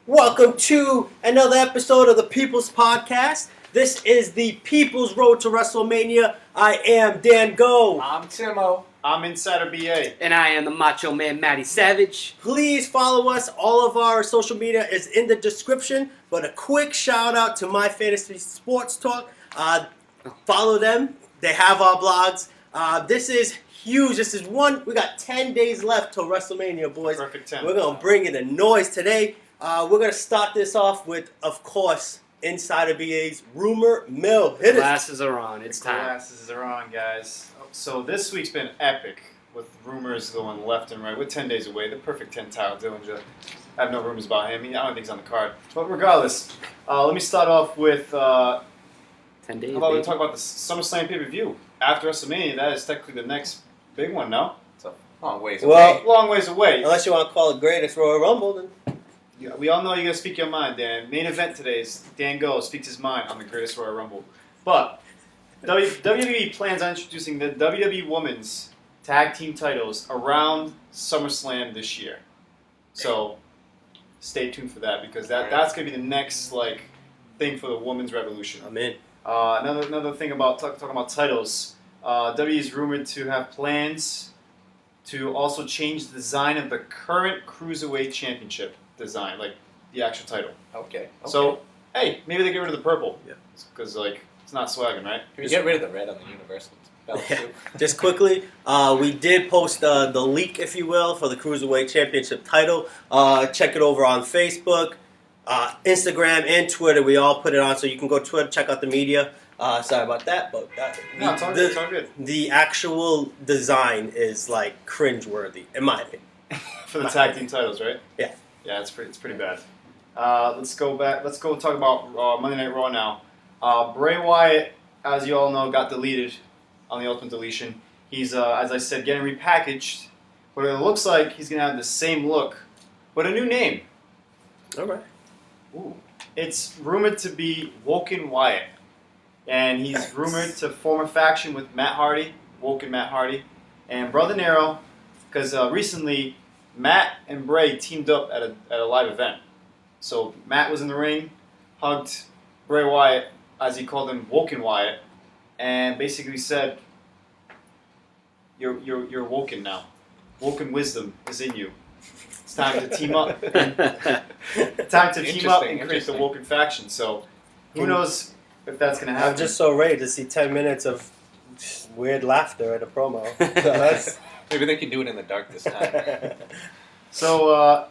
Welcome to another episode of the People's Podcast. This is the People's Road to WrestleMania. I am Dan Go. I'm Timo. I'm Insider BA. And I am the Macho Man, Matty Savage. Please follow us. All of our social media is in the description. But a quick shout out to My Fantasy Sports Talk. Follow them. They have our blogs. This is huge. This is we got 10 days left till WrestleMania, boys. Perfect 10. We're going to bring in the noise today. We're going to start this off with, of course, Insider BA's Rumor Mill. Hit it. Glasses are on. It's time. Glasses are on, guys. So this week's been epic with rumors going left and right. We're 10 days away. The perfect 10 title. Dillinger. I have no rumors about him. I don't think he's on the card. But regardless, let me start off with... 10 days, how about we talk about the SummerSlam pay-per-view? After WrestleMania, that is technically the next big one, no? It's a long ways Well, away. Long ways away. Unless you want to call it Greatest Royal Rumble, then... Yeah, we all know you gotta speak your mind, Dan. Main event today is Dan Go speaks his mind on the Greatest Royal Rumble. But WWE plans on introducing the WWE Women's Tag Team titles around SummerSlam this year. So stay tuned for that because that's gonna be the next thing for the women's revolution. I'm in. Another thing about talking about titles. WWE is rumored to have plans to also change the design of the current Cruiserweight Championship design, like the actual title. Okay. So, hey, maybe they get rid of the purple. Yeah. Because, it's not swagging, right? Can we get rid of the red on the Universal belt, too? Just quickly, we did post the leak, if you will, for the Cruiserweight Championship title. Check it over on Facebook, Instagram, and Twitter. We all put it on, so you can go to Twitter, check out the media. Sorry about that, but No, it's all good. It's all good. the actual design is, cringeworthy, in my opinion. For the tag team titles, right? Yeah. Yeah, it's pretty bad. Let's go back. Let's go talk about Monday Night Raw now. Bray Wyatt, as you all know, got deleted on the Ultimate Deletion. He's, as I said, getting repackaged, but it looks like he's going to have the same look, but a new name. All right. Ooh. It's rumored to be Woken Wyatt, and he's rumored to form a faction with Matt Hardy, Woken Matt Hardy, and Brother Nero, because recently Matt and Bray teamed up at a live event. So Matt was in the ring, hugged Bray Wyatt, as he called him, Woken Wyatt, and basically said, "You're woken now. Woken wisdom is in you. It's time to team up. And create the Woken faction." So who knows if that's going to happen? I'm just so ready to see 10 minutes of weird laughter at a promo. So that's... Maybe they can do it in the dark this time. So, I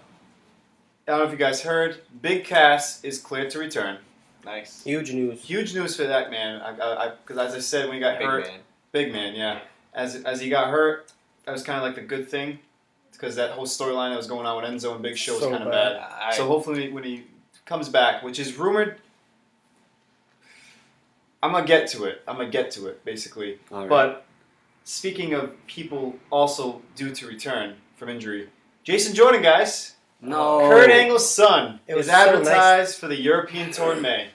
don't know if you guys heard, Big Cass is cleared to return. Nice. Huge news. Huge news for that man. Because as I said, when he got hurt, Man. big man, yeah. As he got hurt, that was kind of like the good thing, because that whole storyline that was going on with Enzo and Big Show was So kind of bad. bad. So hopefully when he comes back, which is rumored, I'm gonna get to it, basically. All right. But speaking of people also due to return from injury, Jason Jordan, guys. No. Kurt Angle's son It was is so advertised for the European tour in May.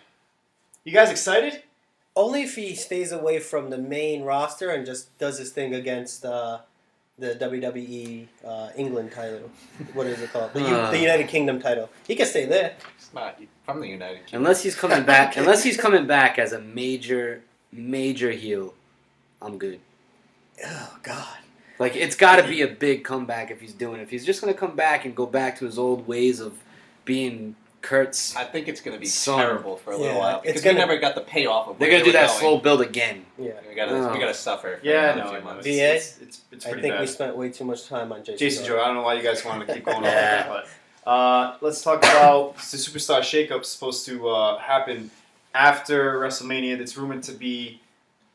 You guys excited? Only if he stays away from the main roster and just does his thing against the WWE England title. What is it called? The United Kingdom title. He can stay there. It's not from the United Kingdom. Unless he's coming back. Unless he's coming back as a major heel, I'm good. Oh, God. Like, it's got to be a big comeback if he's doing it. If he's just going to come back and go back to his old ways of being Kurt's... I think it's going to be Son. terrible for a little Yeah, while. it's Because gonna- we never got the payoff of They're where going to do they were that going. slow build again. Yeah. We gotta suffer. For Yeah, another no, few months. VA? it's I pretty think bad. we spent way too much time on Jason Jason Jordan. Jordan, I don't know why you guys wanted to keep going on Yeah. with that, but let's talk about the Superstar Shakeup supposed to happen after WrestleMania. It's rumored to be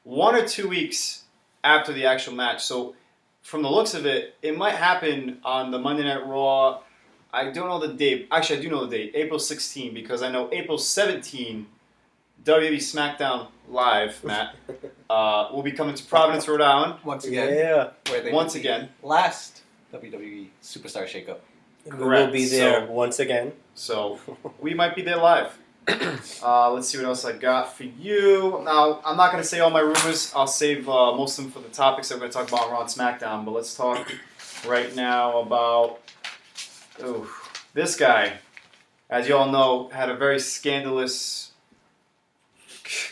1 or 2 weeks after the actual match. So from the looks of it, it might happen on the Monday Night Raw. I don't know the date. Actually, I do know the date, April 16, because I know April 17, WWE SmackDown Live, Matt, will be coming to Providence, Rhode Island. Once again. Yeah. Where they Once did the again. Last WWE Superstar Shakeup. We will Correct. be there So- once again. So we might be there live. Let's see what else I got for you. Now, I'm not going to say all my rumors. I'll save most of them for the topics that we're going to talk about on Raw and SmackDown. But let's talk right now about this guy. as you all know, had a very scandalous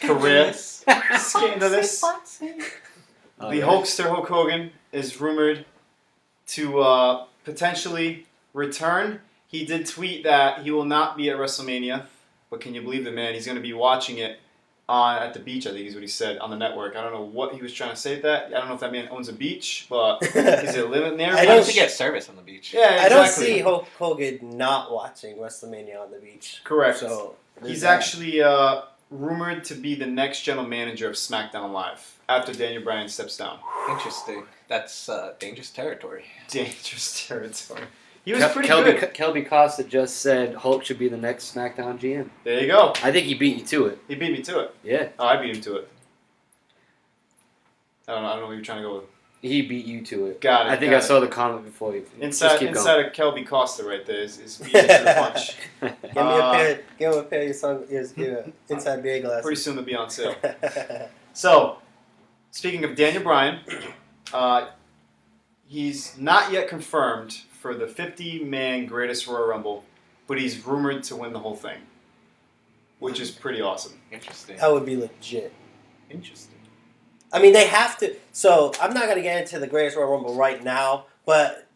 career. Scandalous. Oh, The yeah. Hulkster Hulk Hogan is rumored to potentially return. He did tweet that he will not be at WrestleMania, but can you believe the man? He's going to be watching it at the beach, I think is what he said, on the network. I don't know what he was trying to say with that. I don't know if that man owns a beach, but is it living there? I I don't don't think he has service on the beach. Yeah, exactly. I don't see Hulk Hogan not watching WrestleMania on the beach. Correct. So He's that. actually rumored to be the next general manager of SmackDown Live after Daniel Bryan steps down. Interesting. That's dangerous territory. Dangerous territory. He was pretty good. Kelby Costa just said Hulk should be the next SmackDown GM. There you go. I think he beat you to it. He beat me to it. Yeah. Oh, I beat him to it. I don't know what you're trying to go with. He beat you to it. Got it. I think got I saw the comment before you. Inside of Kelby Costa right there is beating to the punch. Give him a pair of your inside beer glasses. Pretty soon to be on sale. So, speaking of Daniel Bryan, he's not yet confirmed for the 50-man Greatest Royal Rumble, but he's rumored to win the whole thing, which is pretty awesome. Interesting. That would be legit. Interesting. I mean, they have to. So I'm not going to get into the Greatest Royal Rumble right now, but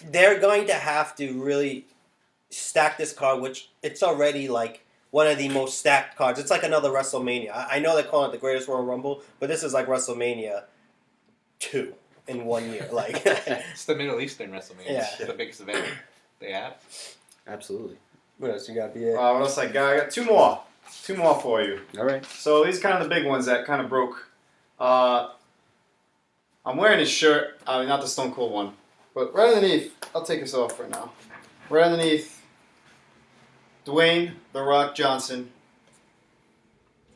they're going to have to really stack this card, which it's already like one of the most stacked cards. It's like another WrestleMania. I know they call it the Greatest Royal Rumble, but this is like WrestleMania 2 in 1 year. Like, It's the Middle Eastern WrestleMania. Yeah. It's the biggest event they have. Absolutely. what else you got, BA? What else I got? I got two more. Two more for you. All right. So these are kind of the big ones that kind of broke. I'm wearing his shirt, not the Stone Cold one, but right underneath, I'll take this off right now. Right underneath, Dwayne "The Rock" Johnson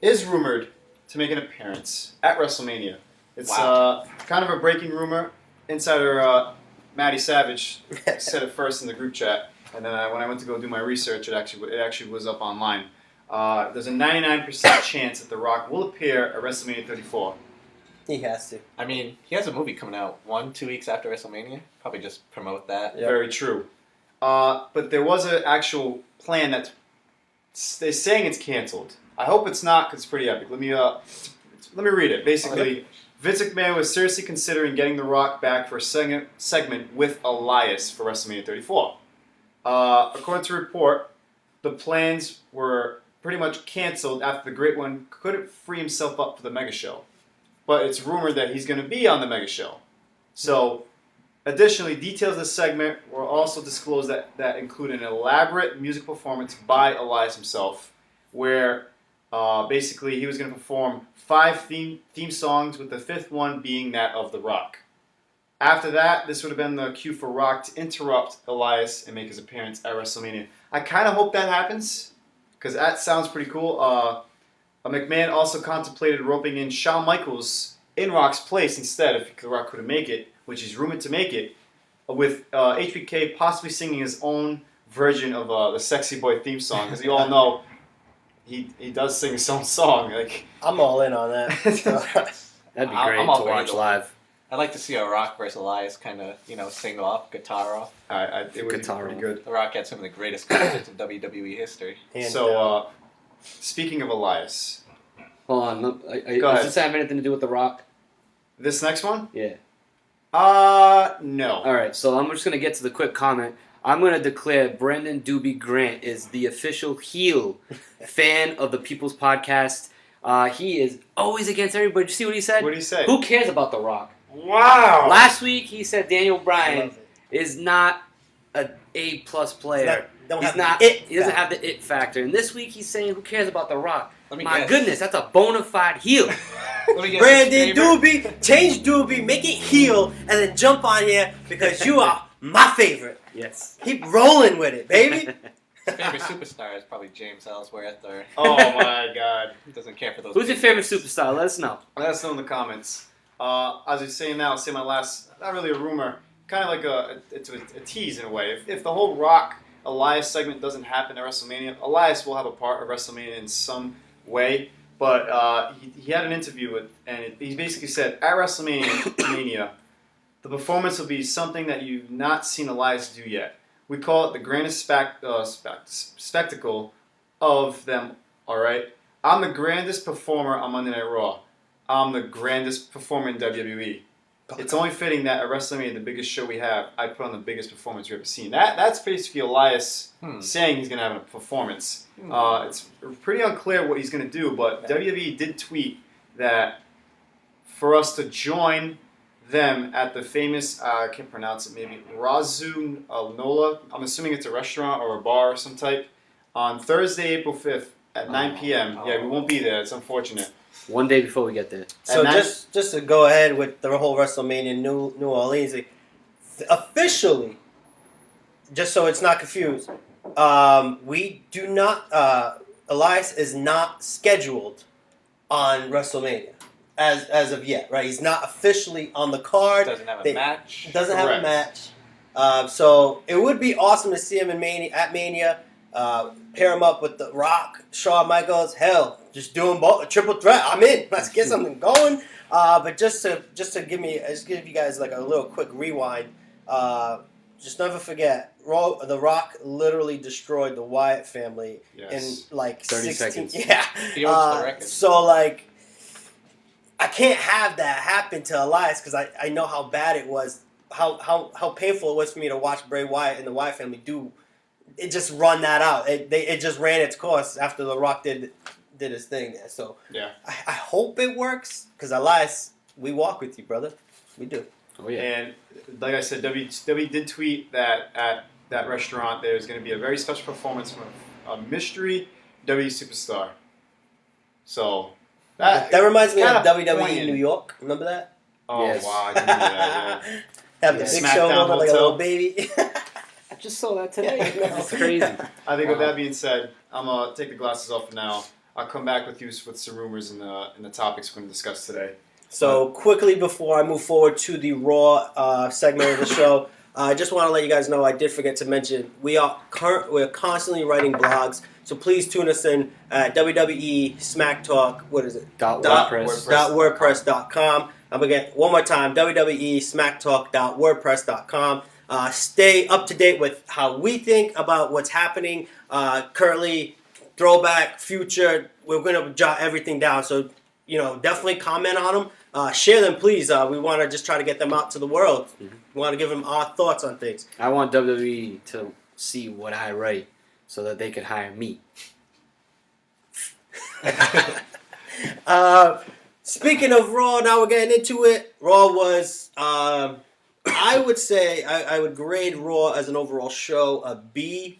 is rumored to make an appearance at WrestleMania. It's Wow. kind of a breaking rumor. Insider Matty Savage said it first in the group chat, and then when I went to go do my research, it actually was up online. There's a 99% chance that The Rock will appear at WrestleMania 34. He has to. I mean, he has a movie coming out 1-2 weeks after WrestleMania. Probably just promote that. Yeah. Very true. But there was an actual plan that they're saying it's canceled. I hope it's not because it's pretty epic. Let me read it. Basically, Vince McMahon was seriously considering getting The Rock back for a segment with Elias for WrestleMania 34. According to a report, the plans were pretty much canceled after the Great One couldn't free himself up for the Mega Show. But it's rumored that he's going to be on the Mega Show. So, additionally, details of the segment were also disclosed that include an elaborate music performance by Elias himself, where basically he was going to perform 5 theme songs, with the 5th one being that of The Rock. After that, this would have been the cue for Rock to interrupt Elias and make his appearance at WrestleMania. I kind of hope that happens, because that sounds pretty cool. McMahon also contemplated roping in Shawn Michaels in Rock's place instead, if The Rock couldn't make it, which he's rumored to make it, with HBK possibly singing his own version of the Sexy Boy theme song, because you all know he does sing his own song. Like, I'm all in on that. That'd be I'm great all to for watch either. live. I'd like to see a Rock versus Elias kind of, sing off, guitar off. it would be Guitar pretty on. good. The Rock had some of the greatest concerts in WWE history. Hands So, down. speaking of Elias, Hold on. Go Does ahead. this have anything to do with The Rock? this next one? Yeah. No. All right. So I'm just going to get to the quick comment. I'm going to declare Brendan Doobie Grant is the official heel fan of the People's Podcast. He is always against everybody. Did you see what he said? What do you say? Who cares about The Rock? Wow. Last week he said Daniel I Bryan love it. is not an A+ player. Don't He's have not. the it He doesn't factor. have the it factor. And this week he's saying, "Who cares about The Rock?" Let me My guess. goodness, that's a bona fide heel. Let me guess Brandon his favorite- Doobie, change Doobie, make it heel, and then jump on here because you are my favorite. Yes. Keep rolling with it, baby. His favorite superstar is probably James Ellsworth, or Oh my God. he doesn't care for those. Who's your big favorite names. superstar? Let us know. Let us know in the comments. As I was saying now, I'll say my last, not really a rumor, kind of like it's a tease in a way. If the whole Rock Elias segment doesn't happen at WrestleMania, Elias will have a part of WrestleMania in some way. But he had an interview and he basically said, at WrestleMania, the performance will be something that you've not seen Elias do yet. We call it the grandest spectacle of them. All right. I'm the grandest performer on Monday Night Raw. I'm the grandest performer in WWE. It's only fitting that at WrestleMania, the biggest show we have, I put on the biggest performance you've ever seen. That's basically Elias saying he's going to have a performance. It's pretty unclear what he's going to do, but WWE did tweet that for us to join them at the famous, I can't pronounce it, maybe Razu Nola. I'm assuming it's a restaurant or a bar of some type. On Thursday, April 5th at 9 p.m. Yeah, we won't be there. It's unfortunate. One day before we get there. So just to go ahead with the whole WrestleMania New Orleans, officially, just so it's not confused, we do not. Elias is not scheduled on WrestleMania as of yet, right? He's not officially on the card. Doesn't have a match. Doesn't have a match. So it would be awesome to see him in Mania. Pair him up with The Rock, Shawn Michaels. Hell, just doing both, a triple threat. I'm in. Let's get something going. But just to give you guys like a little quick rewind. Just never forget, The Rock literally destroyed the Wyatt family in like 30 16 seconds. Yeah. He owns the record. So like, I can't have that happen to Elias because I know how bad it was, how painful it was for me to watch Bray Wyatt and the Wyatt family do. It just run that out. It just ran its course after The Rock did his thing there. So yeah, I hope it works because Elias, we walk with you, brother. We do. Oh yeah. And like I said, WWE did tweet that at that restaurant there's going to be a very special performance from a mystery WWE superstar. So that reminds me of WWE poignant. New York. Remember that? Oh Yes. wow, I didn't do that. Yeah. Have the Yeah. big SmackDown show on like a Hotel. little baby. I just saw that today. Yeah. It's crazy. I think with that being said, I'm gonna take the glasses off for now. I'll come back with you with some rumors in the topics we're gonna discuss today. So quickly before I move forward to the Raw segment of the show, I just want to let you guys know I did forget to mention we're constantly writing blogs. So please tune us in at WWE SmackTalk. What is it? .wordpress.com. I'm again one more time. WWE SmackTalk.wordpress.com. Stay up to date with how we think about what's happening currently, throwback, future. We're gonna jot everything down. So definitely comment on them. Share them, please. We want to just try to get them out to the world. We want to give them our thoughts on things. I want WWE to see what I write so that they could hire me. Speaking of Raw, now we're getting into it. Raw was, I would say, I would grade Raw as an overall show a B-.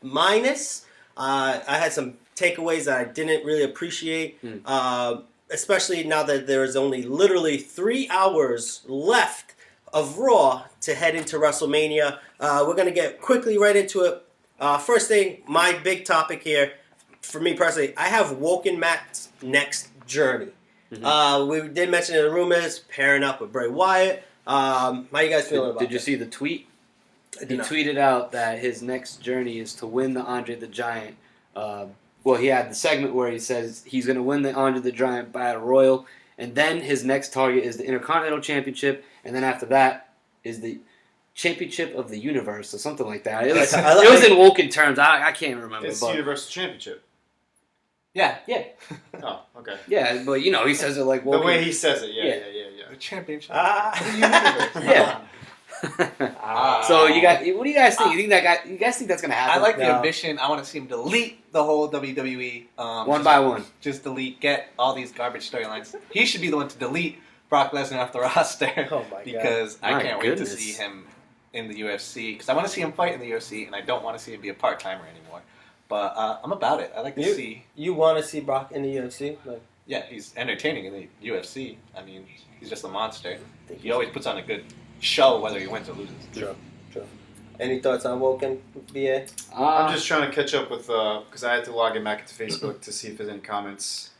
I had some takeaways that I didn't really appreciate. Especially now that there is only literally 3 hours left of Raw to head into WrestleMania. We're going to get quickly right into it. First thing, my big topic here, for me personally, I have Woken Matt's next journey. We did mention in the rumors, pairing up with Bray Wyatt. How you guys feeling about Did you that? see the tweet? I did He not. tweeted out that his next journey is to win the Andre the Giant. Well, he had the segment where he says he's going to win the Andre the Giant Battle Royal, and then his next target is the Intercontinental Championship, and then after that is the Championship of the Universe or something like that. It was, it was in Woken terms. I can't remember. It's but the Universal Championship. Yeah. Oh, okay. Yeah, but he says it like The Woken. way he says it, Yeah. The championship. Yeah. So what do you guys think? You guys think that's gonna happen? I like the No. ambition. I want to see him delete the whole WWE. One by one. Just delete, get all these garbage storylines. He should be the one to delete Brock Lesnar off the roster. Oh my God. Because I My can't wait to goodness. see him in the UFC. Because I want to see him fight in the UFC, and I don't want to see him be a part-timer anymore. But I'm about it. I like to see. You want to see Brock in the UFC? Like, Yeah, he's entertaining in the UFC. I mean, he's just a monster. think He always puts on a good show, whether he wins or loses. True. Any thoughts on Woken, BA? I'm just trying to catch up with because I had to log in back into Facebook to see if there's any comments.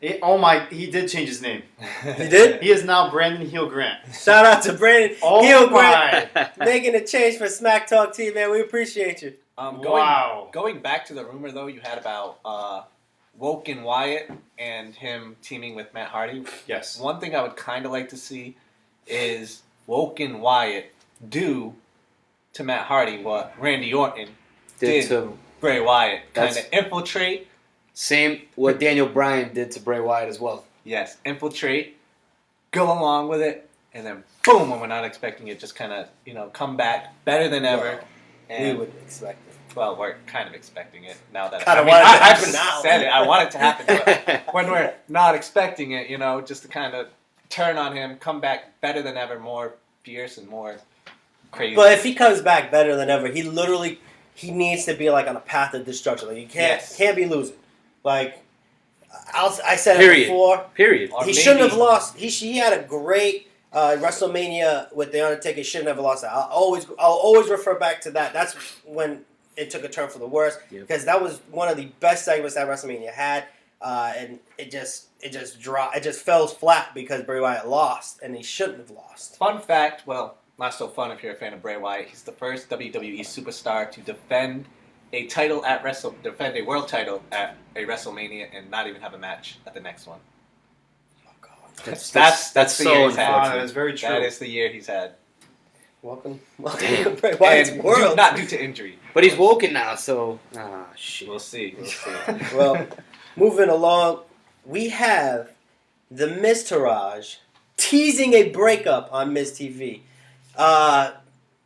He did change his name. You did? He is now Brandon Heel Grant. Shout out to Brandon Oh Heel my! Grant making a change for Smack Talk team, man. We appreciate you. Wow. Going back to the rumor, though, you had about Woken Wyatt and him teaming with Matt Hardy. Yes. One thing I would kind of like to see is Woken Wyatt do to Matt Hardy what Randy Orton Did did to Bray Wyatt. Kind That's- of infiltrate. same what Daniel Bryan did to Bray Wyatt as well. Yes, infiltrate, go along with it, and then boom, when we're not expecting it, just kind of, come back better than ever. Well, we And, would expect it. well, we're kind of expecting it now that Kinda want it to I've happen now. said it. I want it to happen, but when we're not expecting it, just to kind of turn on him, come back better than ever, more fierce and more crazy. But if he comes back better than ever, he needs to be like on a path of destruction. Like, he can't be losing. Like, I said it Period. before. Period. Or He maybe- shouldn't have lost. He had a great WrestleMania with the Undertaker. He shouldn't have lost that. I'll always refer back to that. That's when it took a turn for the worse, Yep. because that was one of the best segments that WrestleMania had, and it just dropped. It just fell flat because Bray Wyatt lost, and he shouldn't have lost. Fun fact, well, not so fun if you're a fan of Bray Wyatt. He's the first WWE superstar to defend a title defend a world title at a WrestleMania and not even have a match at the next one. Oh God! That's the so year he's had. unfortunate. That's very true. That is the year he's had. Welcome to Bray Wyatt's And world. not due to injury. But he's woken now, so shit. We'll see. Well, moving along, we have the Miz Taraj teasing a breakup on Miz TV.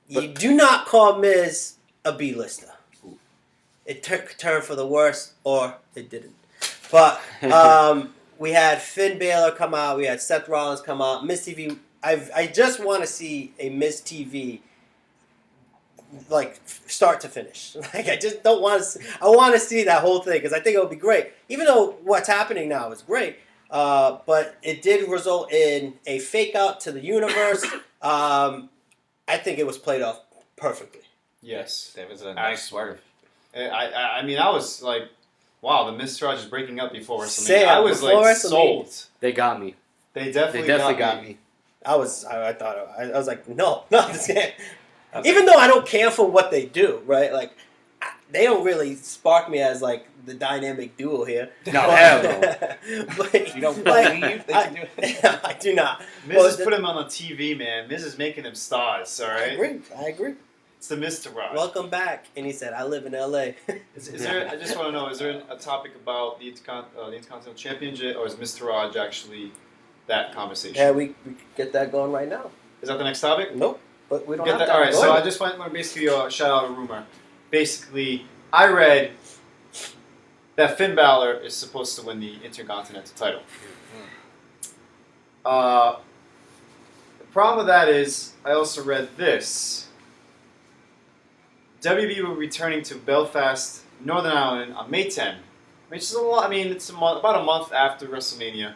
You do not call Miz a B-lister. It took a turn for the worse, or it didn't. But we had Finn Balor come out. We had Seth Rollins come out. Miz TV. I just want to see a Miz TV like start to finish. Like, I just don't want to. I want to see that whole thing because I think it would be great. Even though what's happening now is great, but it did result in a fake out to the universe. I think it was played off perfectly. Yes. There was a nice swerve. I mean, I was like, wow, the Miz Taraj is breaking up before WrestleMania. Sam, I was before like WrestleMania. sold. They got me. They definitely, got me. I was like, no, this can't. Even though I don't care for what they do, right? Like, they don't really spark me as like the dynamic duo here. No, hell no. But, You don't like, believe they can do it? I do not. Miz Well, has put him on the TV, man. Miz is making them stars, all right? I agree. It's the Miz Taraj. Welcome back. And he said, I live in L.A. Is there? I just want to know: is there a topic about the Intercontinental Championship, or is Miz Taraj actually that conversation? Yeah, we could get that going right now. Is that the next topic? Nope. But we don't Get have that. to. All right. Go So ahead. I just want to basically shout out a rumor. Basically, I read that Finn Balor is supposed to win the Intercontinental title. The problem with that is, I also read this. WWE will be returning to Belfast, Northern Ireland on May 10, which is a lot. I mean, it's about a month after WrestleMania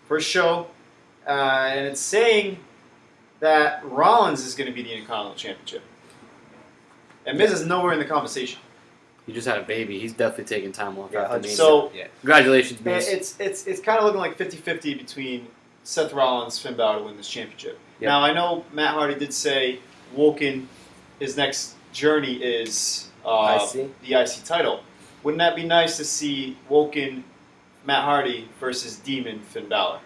for a show, and it's saying that Rollins is going to be the Intercontinental Championship, and Miz is nowhere in the conversation. He just had a baby. He's definitely taking time off Yeah, after Mania. So Yeah. Congratulations, Miz. it's kind of looking like 50-50 between Seth Rollins, Finn Balor to win this championship. Yep. Now I know Matt Hardy did say Woken, his next journey is IC. the IC title. Wouldn't that be nice to see Woken Matt Hardy versus Demon Finn Balor?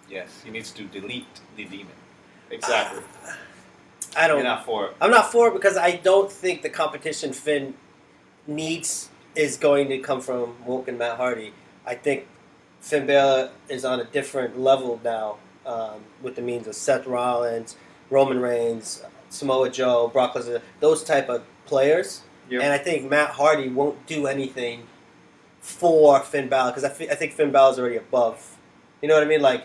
Yes, he needs to delete the demon. Exactly. I don't. You're not for it. I'm not for it because I don't think the competition Finn needs is going to come from Woke and Matt Hardy. I think Finn Balor is on a different level now with the means of Seth Rollins, Roman Reigns, Samoa Joe, Brock Lesnar, those type of players. Yep. And I think Matt Hardy won't do anything for Finn Balor because I think Finn Balor's already above. You know what I mean? Like,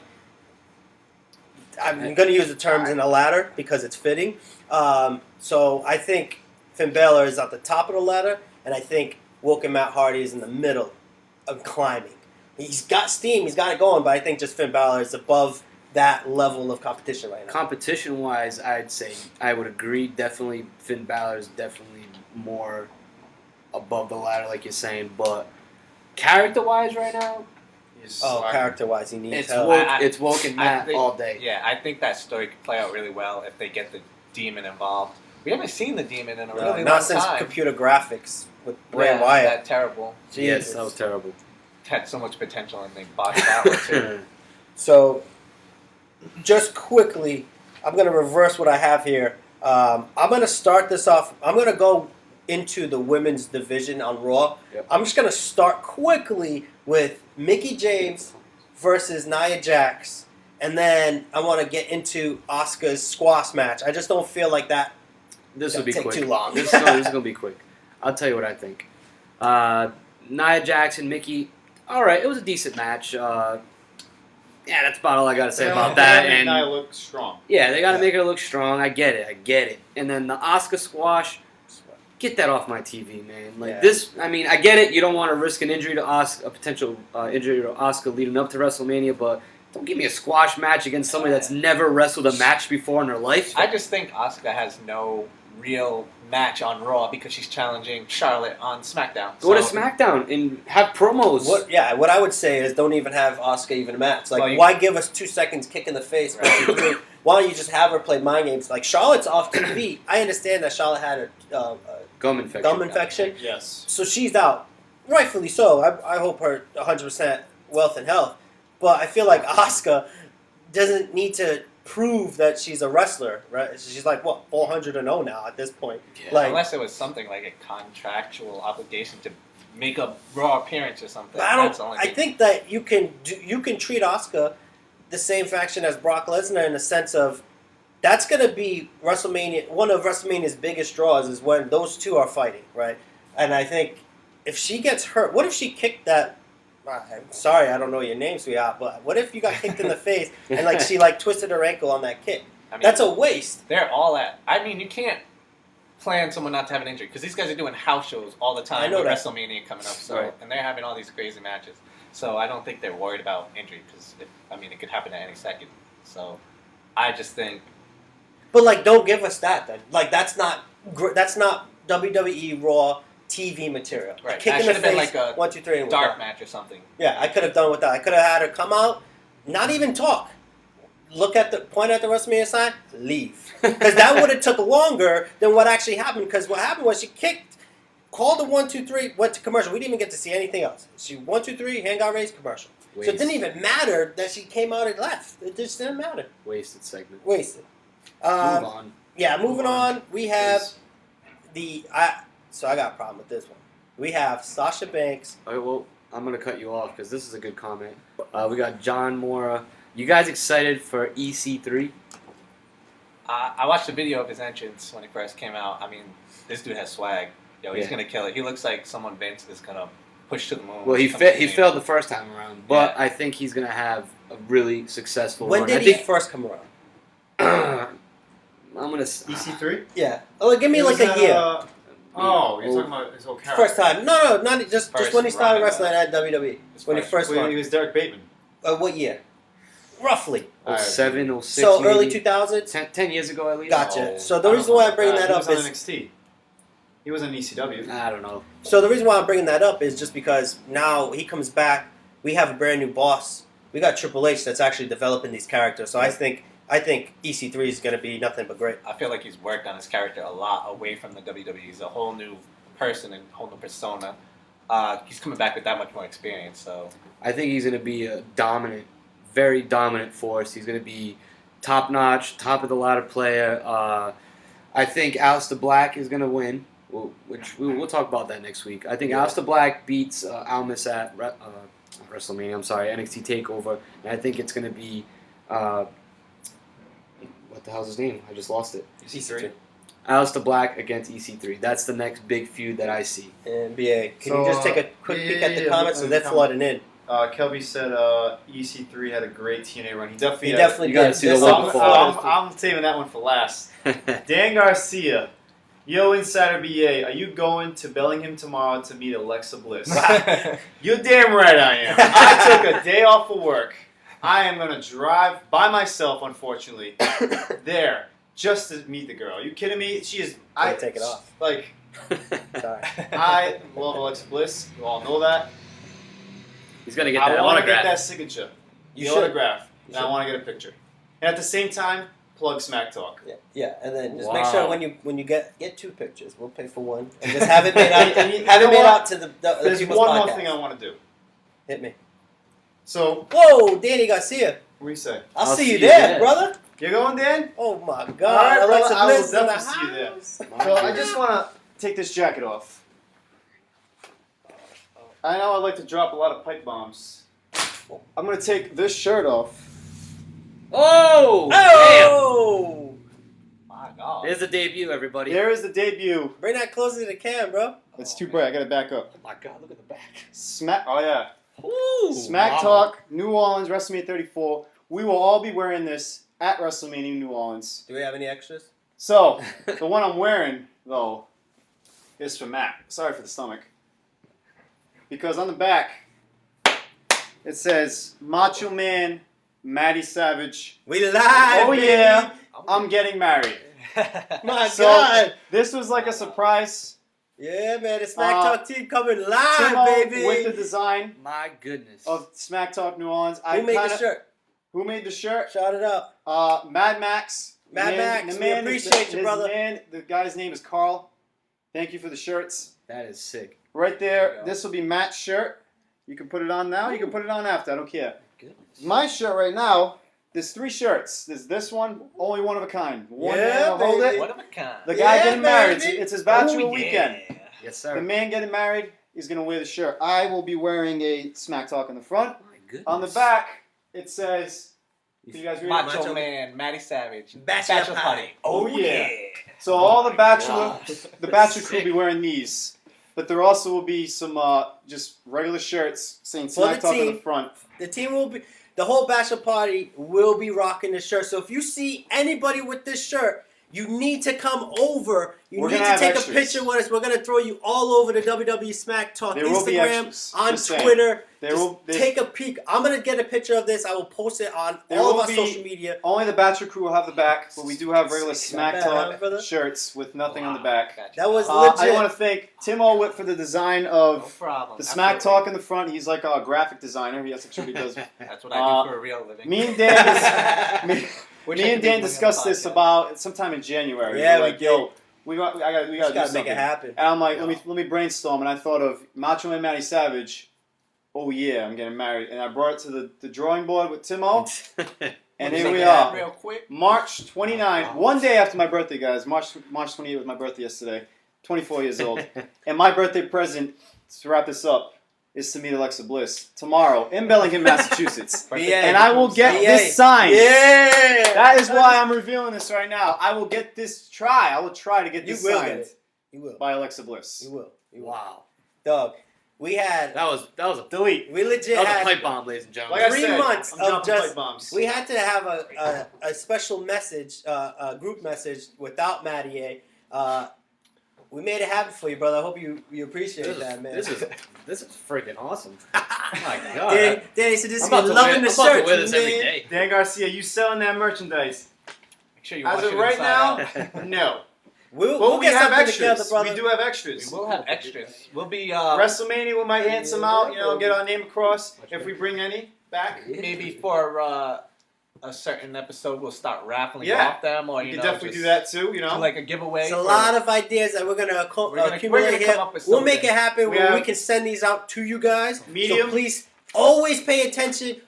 I'm going to use the terms in the ladder because it's fitting. So I think Finn Balor is at the top of the ladder, and I think Woke and Matt Hardy is in the middle of climbing. He's got steam, he's got it going, but I think just Finn Balor is above that level of competition right now. Competition-wise, I'd say I would agree. Definitely, Finn Balor is definitely more above the ladder, like you're saying. But character-wise, right now, Character-wise, he needs it's help. Woke and I Matt think- all day. Yeah, I think that story could play out really well if they get the demon involved. We haven't seen the demon in a really long Not since time. computer graphics with Bray Yeah, Wyatt. that terrible. Yes, Jesus. that was terrible. Had so much potential and they botched that one too. So, just quickly, I'm going to reverse what I have here. I'm gonna start this off. I'm gonna go into the women's division on Raw. Yep. I'm just gonna start quickly with Mickie James versus Nia Jax, and then I want to get into Asuka's squash match. I just don't feel like that. This will be take quick. too long. This is gonna be quick. I'll tell you what I think. Nia Jax and Mickie. All right, it was a decent match. Yeah, that's about all I gotta say about that. And Nia look strong. yeah, they gotta make her look strong. I get it. And then the Asuka squash. Get that off my TV, man. Like this, I mean, I get it. You don't want to risk an injury to Asuka, a potential injury to Asuka leading up to WrestleMania, but don't give me a squash match against somebody that's never wrestled a match before in her life. I just think Asuka has no real match on Raw because she's challenging Charlotte on SmackDown. Go to SmackDown and have promos. What I would say is don't even have Asuka even a match. Like, Well, why give us 2 seconds kick in the face? Right. Why don't you just have her play mind games? Like, Charlotte's off TV. I understand that Charlotte had a Gum infection. gum infection. Yes. So she's out. Rightfully so. I hope her 100% wealth and health. But I feel like Asuka doesn't need to prove that she's a wrestler, right? She's like, what, 400-0 now at this point. Yeah, Like, unless it was something like a contractual obligation to make a Raw appearance or something. But That's the only I thing. think that you can treat Asuka the same fashion as Brock Lesnar in the sense of that's going to be WrestleMania. One of WrestleMania's biggest draws is when those two are fighting, right? And I think if she gets hurt, what if she kicked that? I'm sorry, I don't know your name, sweetheart, but what if you got kicked in the face and like she like twisted her ankle on that kick? I mean, That's a waste. They're all at. I mean, you can't plan someone not to have an injury because these guys are doing house shows all the time. I know with that. WrestleMania coming up, so Right. and they're having all these crazy matches. So I don't think they're worried about injury because it could happen at any second. So I just think But like, don't give us that then. Like, that's not WWE Raw TV material. Right. Kick That in the should have been face, like a 1, 2, 3, and we're dark done. match or something. Yeah, I could have done with that. I could have had her come out, not even talk, point at the WrestleMania sign, leave, because that would have took longer than what actually happened. Because what happened was she kicked, called the 1, 2, 3, went to commercial. We didn't even get to see anything else. She 1, 2, 3, hand got raised, commercial. So it didn't even matter that she came out and left. It just didn't matter. Wasted segment. Wasted. Move on. Yeah, moving on. We have so I got a problem with this one. We have Sasha Banks. All right, well, I'm going to cut you off because this is a good comment. We got John Mora. You guys excited for EC3? I watched the video of his entrance when he first came out. I mean, this dude has swag. Yo, he's gonna kill it. He looks like someone Vince is gonna push to the moon. Well, he failed the first time around, but I think he's going to have a really successful When run. did he first come around? I'm going to... EC3? Yeah. Oh, give me like a year. Oh, you're talking about his whole character. First time. No, not just when he started run, wrestling at WWE. When he first When he won. was Derek Bateman. What year? Roughly. 07, 06, So early maybe. 2000s? 10 years ago at least. Gotcha. Oh, So the reason why I'm bringing that up he was is... on NXT. He was on ECW. I don't know. So the reason why I'm bringing that up is just because now he comes back, we have a brand new boss. We got Triple H that's actually developing these characters. So I think EC3 is going to be nothing but great. I feel like he's worked on his character a lot away from the WWE. He's a whole new person and whole new persona. He's coming back with that much more experience. So I think he's going to be a dominant, very dominant force. He's going to be top-notch, top-of-the-ladder player. I think Aleister Black is going to win, which we'll talk about that next week. I think Aleister Black beats Almas at WrestleMania, NXT TakeOver. And I think it's going to be... what the hell's his name? I just lost it. EC3. Aleister Black against EC3. That's the next big feud that I see. NBA. Can you So, just take a quick peek at the yeah, comments? So they're comment. flooding in. Kelby said EC3 had a great TNA run. He definitely You had. definitely You gotta did. see the There's one some before. photos. I'm saving that one for last. Dan Garcia. Yo, Insider BA, are you going to Bellingham tomorrow to meet Alexa Bliss? You're damn right I am. I took a day off of work. I am going to drive by myself, unfortunately, there just to meet the girl. Are you kidding me? She is... Gotta take it off. Like, Sorry. I love Alexa Bliss. You all know that. He's going to get I that want to get autograph. that signature. You The should. autograph. You And I should. want to get a picture. And at the same time, plug SmackTalk. Yeah, and then just Wow. make sure when you get 2 pictures, we'll pay for one, and just have it made out. And you have it know made what? out to the There's people's one more podcast. thing I want to do. Hit me. So, Whoa, Danny Garcia. what do you say? I'll see you there, brother. You're going, Dan? Oh my All right, God! brother, Alexa I will Bliss in the definitely see you there. house. So I just want to take this jacket off. I know I like to drop a lot of pipe bombs. I'm going to take this shirt off. Oh! Oh! My Damn! God. There's the debut, everybody. There is the debut. Bring that closer to the cam, bro. It's too bright. I got to back up. Oh my God, look at the back. Oh yeah. Ooh, Smack wow. Talk, New Orleans, WrestleMania 34. We will all be wearing this at WrestleMania New Orleans. Do we have any extras? So, the one I'm wearing, though, is for Matt. Sorry for the stomach. Because on the back, it says, Macho Man, Matty Savage. We live, Oh, baby. yeah. I'm getting married. My So, God. this was like a surprise. Yeah, man. The Smack Talk team coming live, Timo baby. with the design My goodness. of Smack Talk New Orleans. Who made the shirt? Who made the shirt? Shout it up. Mad Max. Mad Max, we appreciate you, brother. The guy's name is Carl. Thank you for the shirts. That is sick. Right There you there, go. this will be Matt's shirt. You can put it on now. You can put it on after. I don't care. Goodness. My shirt right now, there's 3 shirts. There's this one, only one of a kind. One Yeah, man will hold baby. it. One of a kind. The guy Yeah, getting married. baby. It's his bachelor Oh, weekend. yeah. Yes, The sir. man getting married is going to wear the shirt. I will be wearing a Smack Talk in the front. My goodness. On the back, it says, can you guys read it? Macho, Macho Man, Matty Savage, Bachelor Party. Oh, yeah. So all the bachelor, God. the bachelor crew will Sick. be wearing these, but there also will be some just regular shirts saying For the Smack Talk on the team. front. The team will be, the whole bachelor party will be rocking this shirt. So if you see anybody with this shirt, you need to come over. You We're need gonna to have take extras. a picture with us. We're gonna throw you all over the WWE Smack Talk There will be Instagram, extras. on Just saying. Twitter. There Take a peek. I'm gonna get a picture of this. I will post it on There all of will our be- social media. Only the bachelor crew will have the back, but we do have regular Not Smack bad, huh, Talk brother? shirts with nothing on the back. Gotcha. That was I legit. want to thank Tim Olwitt for the design No of problem. the Smack Absolutely. Talk in the front. He's like a graphic designer. That's actually what he does. That's what I do for a real living. Me and Dan, me, Wish me I and could Dan make money on the discussed this podcast. about sometime in January. Yeah, We're we like, yo, we gotta Just do gotta something. make it happen. And I'm like, let me brainstorm. And I thought of Macho Man Matty Savage. Oh yeah, I'm getting married. And I brought it to the drawing board with Timo. And here we are. Real quick. March 29, one day after my birthday, guys. March 28 was my birthday yesterday. 24 years old. And my birthday present, to wrap this up, is to meet Alexa Bliss tomorrow in Bellingham, Massachusetts. BA. And I will get BA. this signed. Yeah. That is why I'm revealing this right now. I will get this I will try to get You this will signed get it. You will. by Alexa Bliss. You will. You will. Wow. Dog. We had. That was a Delete. We legit that was a had. pipe bomb, ladies and gentlemen. Like I 3 said, months I'm of dropping just- pipe bombs. We had to have a special message, a group message without Matty A. We made it happen for you, brother. I hope you appreciate that, man. This is freaking awesome. Oh my God. Danny said this I'm is about to loving wear, the I'm about shirt, to wear this every man. day. Dan Garcia, you selling that merchandise? Make sure you As wash of it right inside now, out. no. We'll But we get have something extras. together, brother. We do have extras. We will have extras. We'll be WrestleMania, we might hand some out, get our name across if we bring any back. maybe for a certain episode we'll start raffling Yeah. off them, or We you can know, definitely just do that too, do like a giveaway. It's a for- lot of ideas that we're gonna accumulate here. come up with We'll make it something. happen We where we have- can send these out to you guys. Medium. So please always pay attention.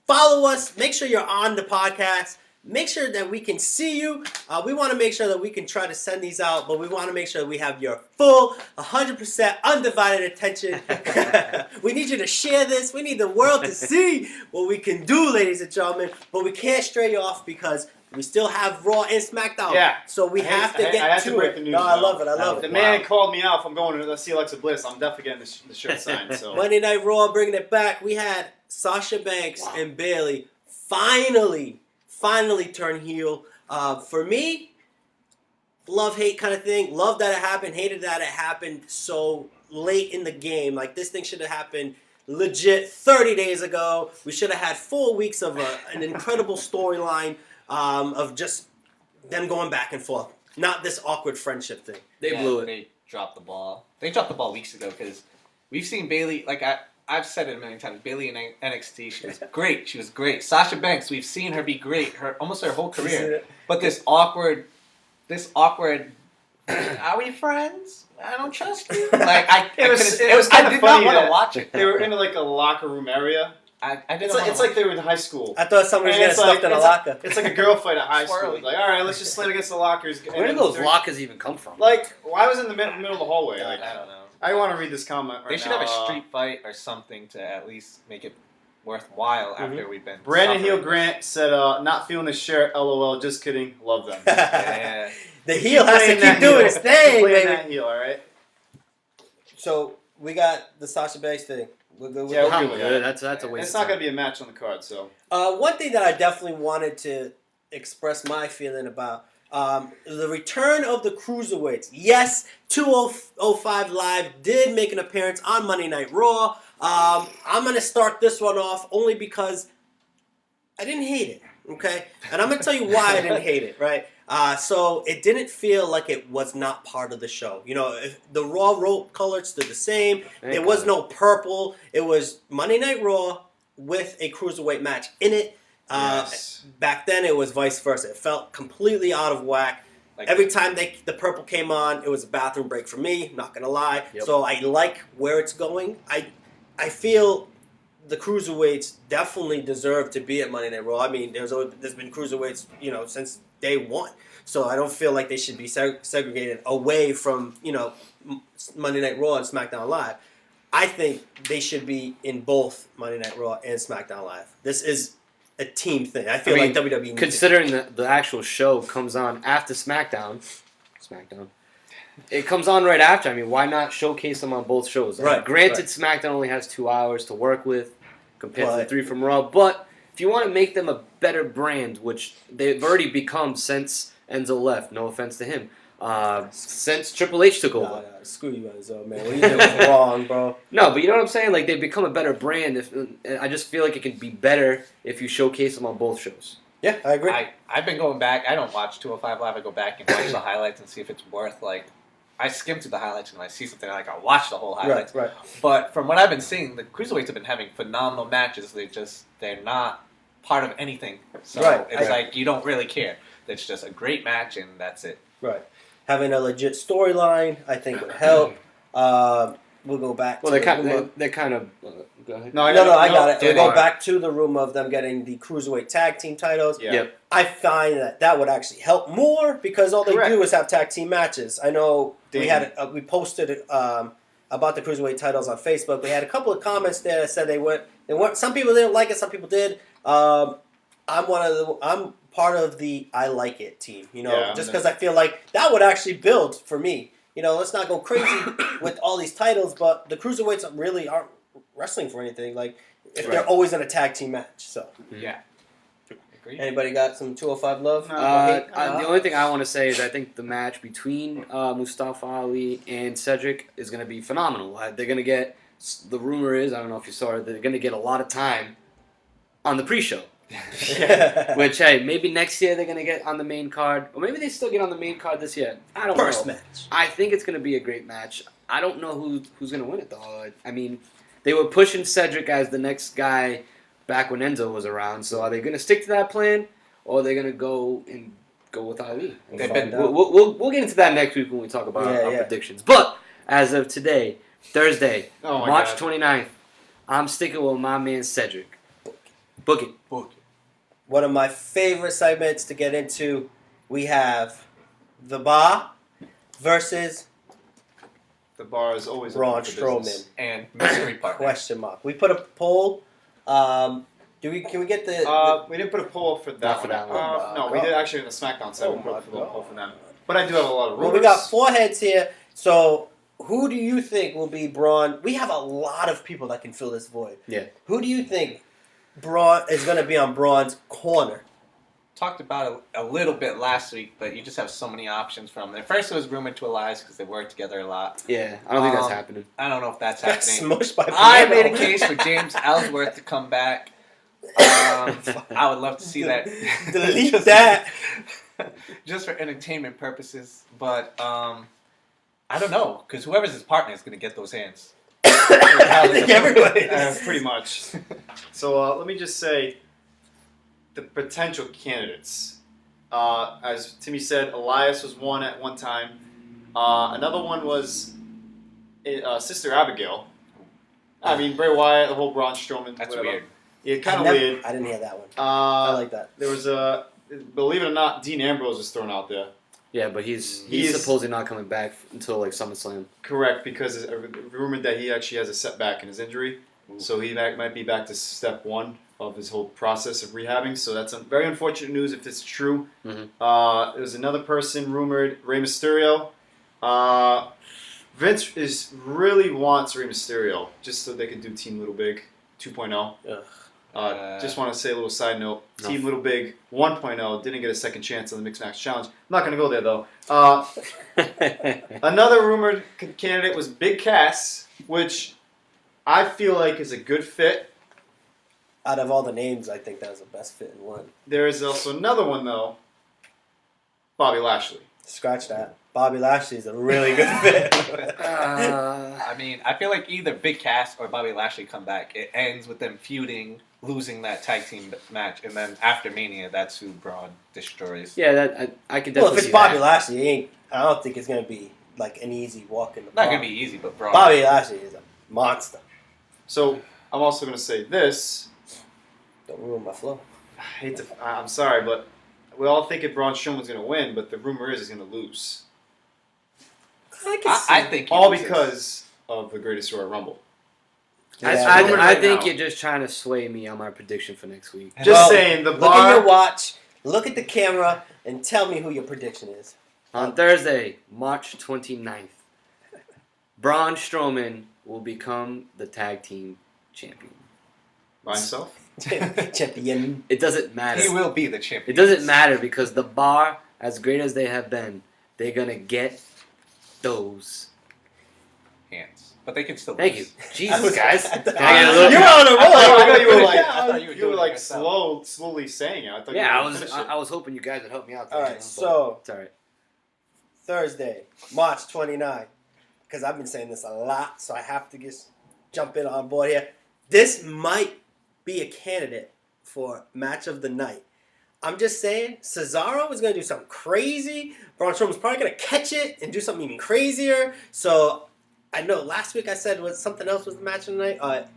Follow us. Make sure you're on the podcast. Make sure that we can see you. We want to make sure that we can try to send these out, but we want to make sure that we have your full, 100% undivided attention. We need you to share this. We need the world to see what we can do, ladies and gentlemen. But we can't stray off because we still have Raw and SmackDown. Yeah. So we have to get I have to to break it. the news. No, I now. love it. I love The it. man called me out. If I'm going to see Alexa Bliss, I'm definitely getting the shirt signed. So Monday Night Raw bringing it back. We had Sasha Banks and Bayley finally turn heel. For me, love-hate kind of thing. Love that it happened, hated that it happened so late in the game. Like, this thing should have happened legit 30 days ago. We should have had 4 weeks of an incredible storyline of just them going back and forth. Not this awkward friendship thing. They Yeah, blew it. They dropped the ball. They dropped the ball weeks ago because we've seen Bayley. Like I've said it a million times. Bayley in NXT, she was great. She was great. Sasha Banks, we've seen her be great. Almost her whole career. But this awkward. Are we friends? I don't trust you. Like I It was did kinda not funny want to that watch it. they were in like a locker room area, I didn't. It's like they were in high school. I thought somebody was And getting it's stuffed in a locker. It's like a girl fight at high school. Swirly. Like, all right, let's just slam against the lockers. Where did those lockers even come from? Like, why was it in the middle of the hallway? Like, I don't know. I want to read this comment right They should now. have a street fight or something to at least make it worthwhile after we've been. Brandon suffering. Heel Grant said, "Not feeling his shirt. LOL. Just kidding. Love them." Yeah. The heel has to Playing keep that doing heel. his thing, Keep playing baby. that heel, all right? So we got the Sasha Banks thing. We're good with Yeah, that? we're I'm good with good. that. That's a waste It's of not time. going to be a match on the card, so. One thing that I definitely wanted to express my feeling about the return of the Cruiserweights. Yes, 205 Live did make an appearance on Monday Night Raw. I'm going to start this one off only because I didn't hate it, okay? And I'm going to tell you why I didn't hate it, right? So it didn't feel like it was not part of the show. You know, if the Raw rope color stood the same. There was no purple. It was Monday Night Raw with a Cruiserweight match in it. Yes. Back then, it was vice versa. It felt completely out of whack. Like, Every time the purple came on, it was a bathroom break for me. Not gonna lie. Yep. So I like where it's going. I feel the Cruiserweights definitely deserve to be at Monday Night Raw. I mean, there's been Cruiserweights, you know, since day one. So I don't feel like they should be segregated away from, you know, Monday Night Raw and SmackDown Live. I think they should be in both Monday Night Raw and SmackDown Live. This is a team thing. I feel like WWE needs considering the actual show comes on after SmackDown, it comes on right after. I mean, why not showcase them on both shows? Right, Granted, right. SmackDown only has 2 hours to work with compared to the But- 3 from Raw. But if you want to make them a better brand, which they've already become since Enzo left, no offense to him, since Triple H took over. Nah, screw you, Enzo, man. What you did was wrong, bro. No, but you know what I'm saying? Like, they've become a better brand. I just feel like it could be better if you showcase them on both shows. Yeah, I agree. I've been going back. I don't watch 205 Live. I go back and watch the highlights and see if it's worth, like, I skim through the highlights and when I see something, I watch the whole highlights. right. But from what I've been seeing, the Cruiserweights have been having phenomenal matches. They're not part of anything. So Right. it's like you don't really care. It's just a great match and that's it. Right. Having a legit storyline, I think, would help. We'll go back Well, to they're kind of. Go ahead. No, I got it. We'll go Alright. back to the rumor of them getting the Cruiserweight Tag Team titles. Yeah. Yep. I find that would actually help more because all they Correct. do is have tag team matches. I know we Damn. had we posted about the Cruiserweight titles on Facebook. We had a couple of comments there that said they weren't. Some people didn't like it. Some people did. I'm part of the I like it team. You know, Yeah, just because I feel like that would actually build for me. You know, let's not go crazy with all these titles, but the Cruiserweights really aren't wrestling for anything. Like if they're Right. always in a tag team match. So Yeah. Agree. anybody got some 205 love? The only thing I want to say is I think the match between Mustafa Ali and Cedric is going to be phenomenal. They're going to get, the rumor is, I don't know if you saw it, they're going to get a lot of time on the pre-show. Which, hey, maybe next year they're going to get on the main card. Or maybe they still get on the main card this year. I don't First know. match. I think it's going to be a great match. I don't know who's going to win it, though. I mean, they were pushing Cedric as the next guy back when Enzo was around. So are they going to stick to that plan? Or are they going to go with Ali? They've been- We'll get into that next week when we talk about our predictions. But as of today, Thursday, Oh my March God. 29th, I'm sticking with my man Cedric. Book it. One of my favorite segments to get into, we have The Bar versus The bar is always Braun open for business. Strowman. And mystery partner. Question mark. We put a poll. Can we get the We didn't put a poll up for that Not one. for that one. No, we did actually in the SmackDown side. Oh we put my a poll God. for them. But I do have a lot of rumors. well, we got 4 heads here. So who do you think will be Braun? We have a lot of people that can fill this void. Yeah. Who do you think Braun is going to be on Braun's corner? Talked about it a little bit last week, but you just have so many options from them. At first it was rumored to Elias because they work together a lot. Yeah, I don't think that's happening. I don't know if that's Got happening. smushed by I Piero. made a case for James Ellsworth to come back. I would love to see that. Delete Just- that. just for entertainment purposes. But I don't know, because whoever's his partner is going to get those hands. I think everybody is. Pretty much. So let me just say the potential candidates. As Timmy said, Elias was one at one time. Another one was Sister Abigail. I mean, Bray Wyatt, the whole Braun Strowman. That's whatever. weird. Yeah, kind of weird. I didn't hear that one. I like that. There was believe it or not, Dean Ambrose was thrown out there. Yeah, but he's He's- supposedly not coming back until like SummerSlam. Correct, because it's rumored that he actually has a setback in his injury. So he might be back to step one of his whole process of rehabbing. So that's very unfortunate news if it's true. Mhm. There's another person rumored, Rey Mysterio. Vince really wants Rey Mysterio just so they can do Team Little Big 2.0. Ugh. Just want to say a little side note. No. Team Little Big 1.0 didn't get a second chance on the Mixed Match Challenge. I'm not going to go there, though. Another rumored candidate was Big Cass, which I feel like is a good fit. Out of all the names, I think that was the best fit in one. There is also another one, though. Bobby Lashley. Scratch that. Bobby Lashley is a really good fit. I mean, I feel like either Big Cass or Bobby Lashley come back. It ends with them feuding, losing that tag team match, and then after Mania, that's who Braun destroys. Yeah, that I could Well, definitely if it's see Bobby that. Lashley, I don't think it's gonna be like an easy walk in the Not park. gonna be easy, but Braun. Bobby Lashley is a monster. So I'm also going to say this. Don't ruin my flow. I'm sorry, but we all thinking Braun Strowman's going to win, but the rumor is he's going to lose. I think he All loses. because of the Greatest Royal Rumble. Yeah. I Right think now. you're just trying to sway me on my prediction for next week. Just Well, saying, the Look at your bar. watch. Look at the camera and tell me who your prediction is. On Thursday, March 29th, Braun Strowman will become the tag team champion. By himself? Champion. It doesn't matter. he will be the champion. It doesn't matter because the bar, as great as they have been, they're going to get those. Hands, but they can still. Thank you. lose. Jesus, guys. I Can I get a little- You're on a roll. I thought you were like, I thought you were you doing were it like yourself. slowly saying it. I thought Yeah, you were I was hoping you guys would help me out. All there, right, but so it's all right. Thursday, March 29th, because I've been saying this a lot, so I have to just jump in on board here. This might be a candidate for match of the night. I'm just saying, Cesaro is going to do something crazy. Braun Strowman's probably going to catch it and do something even crazier. So I know last week I said something else was the match of the night.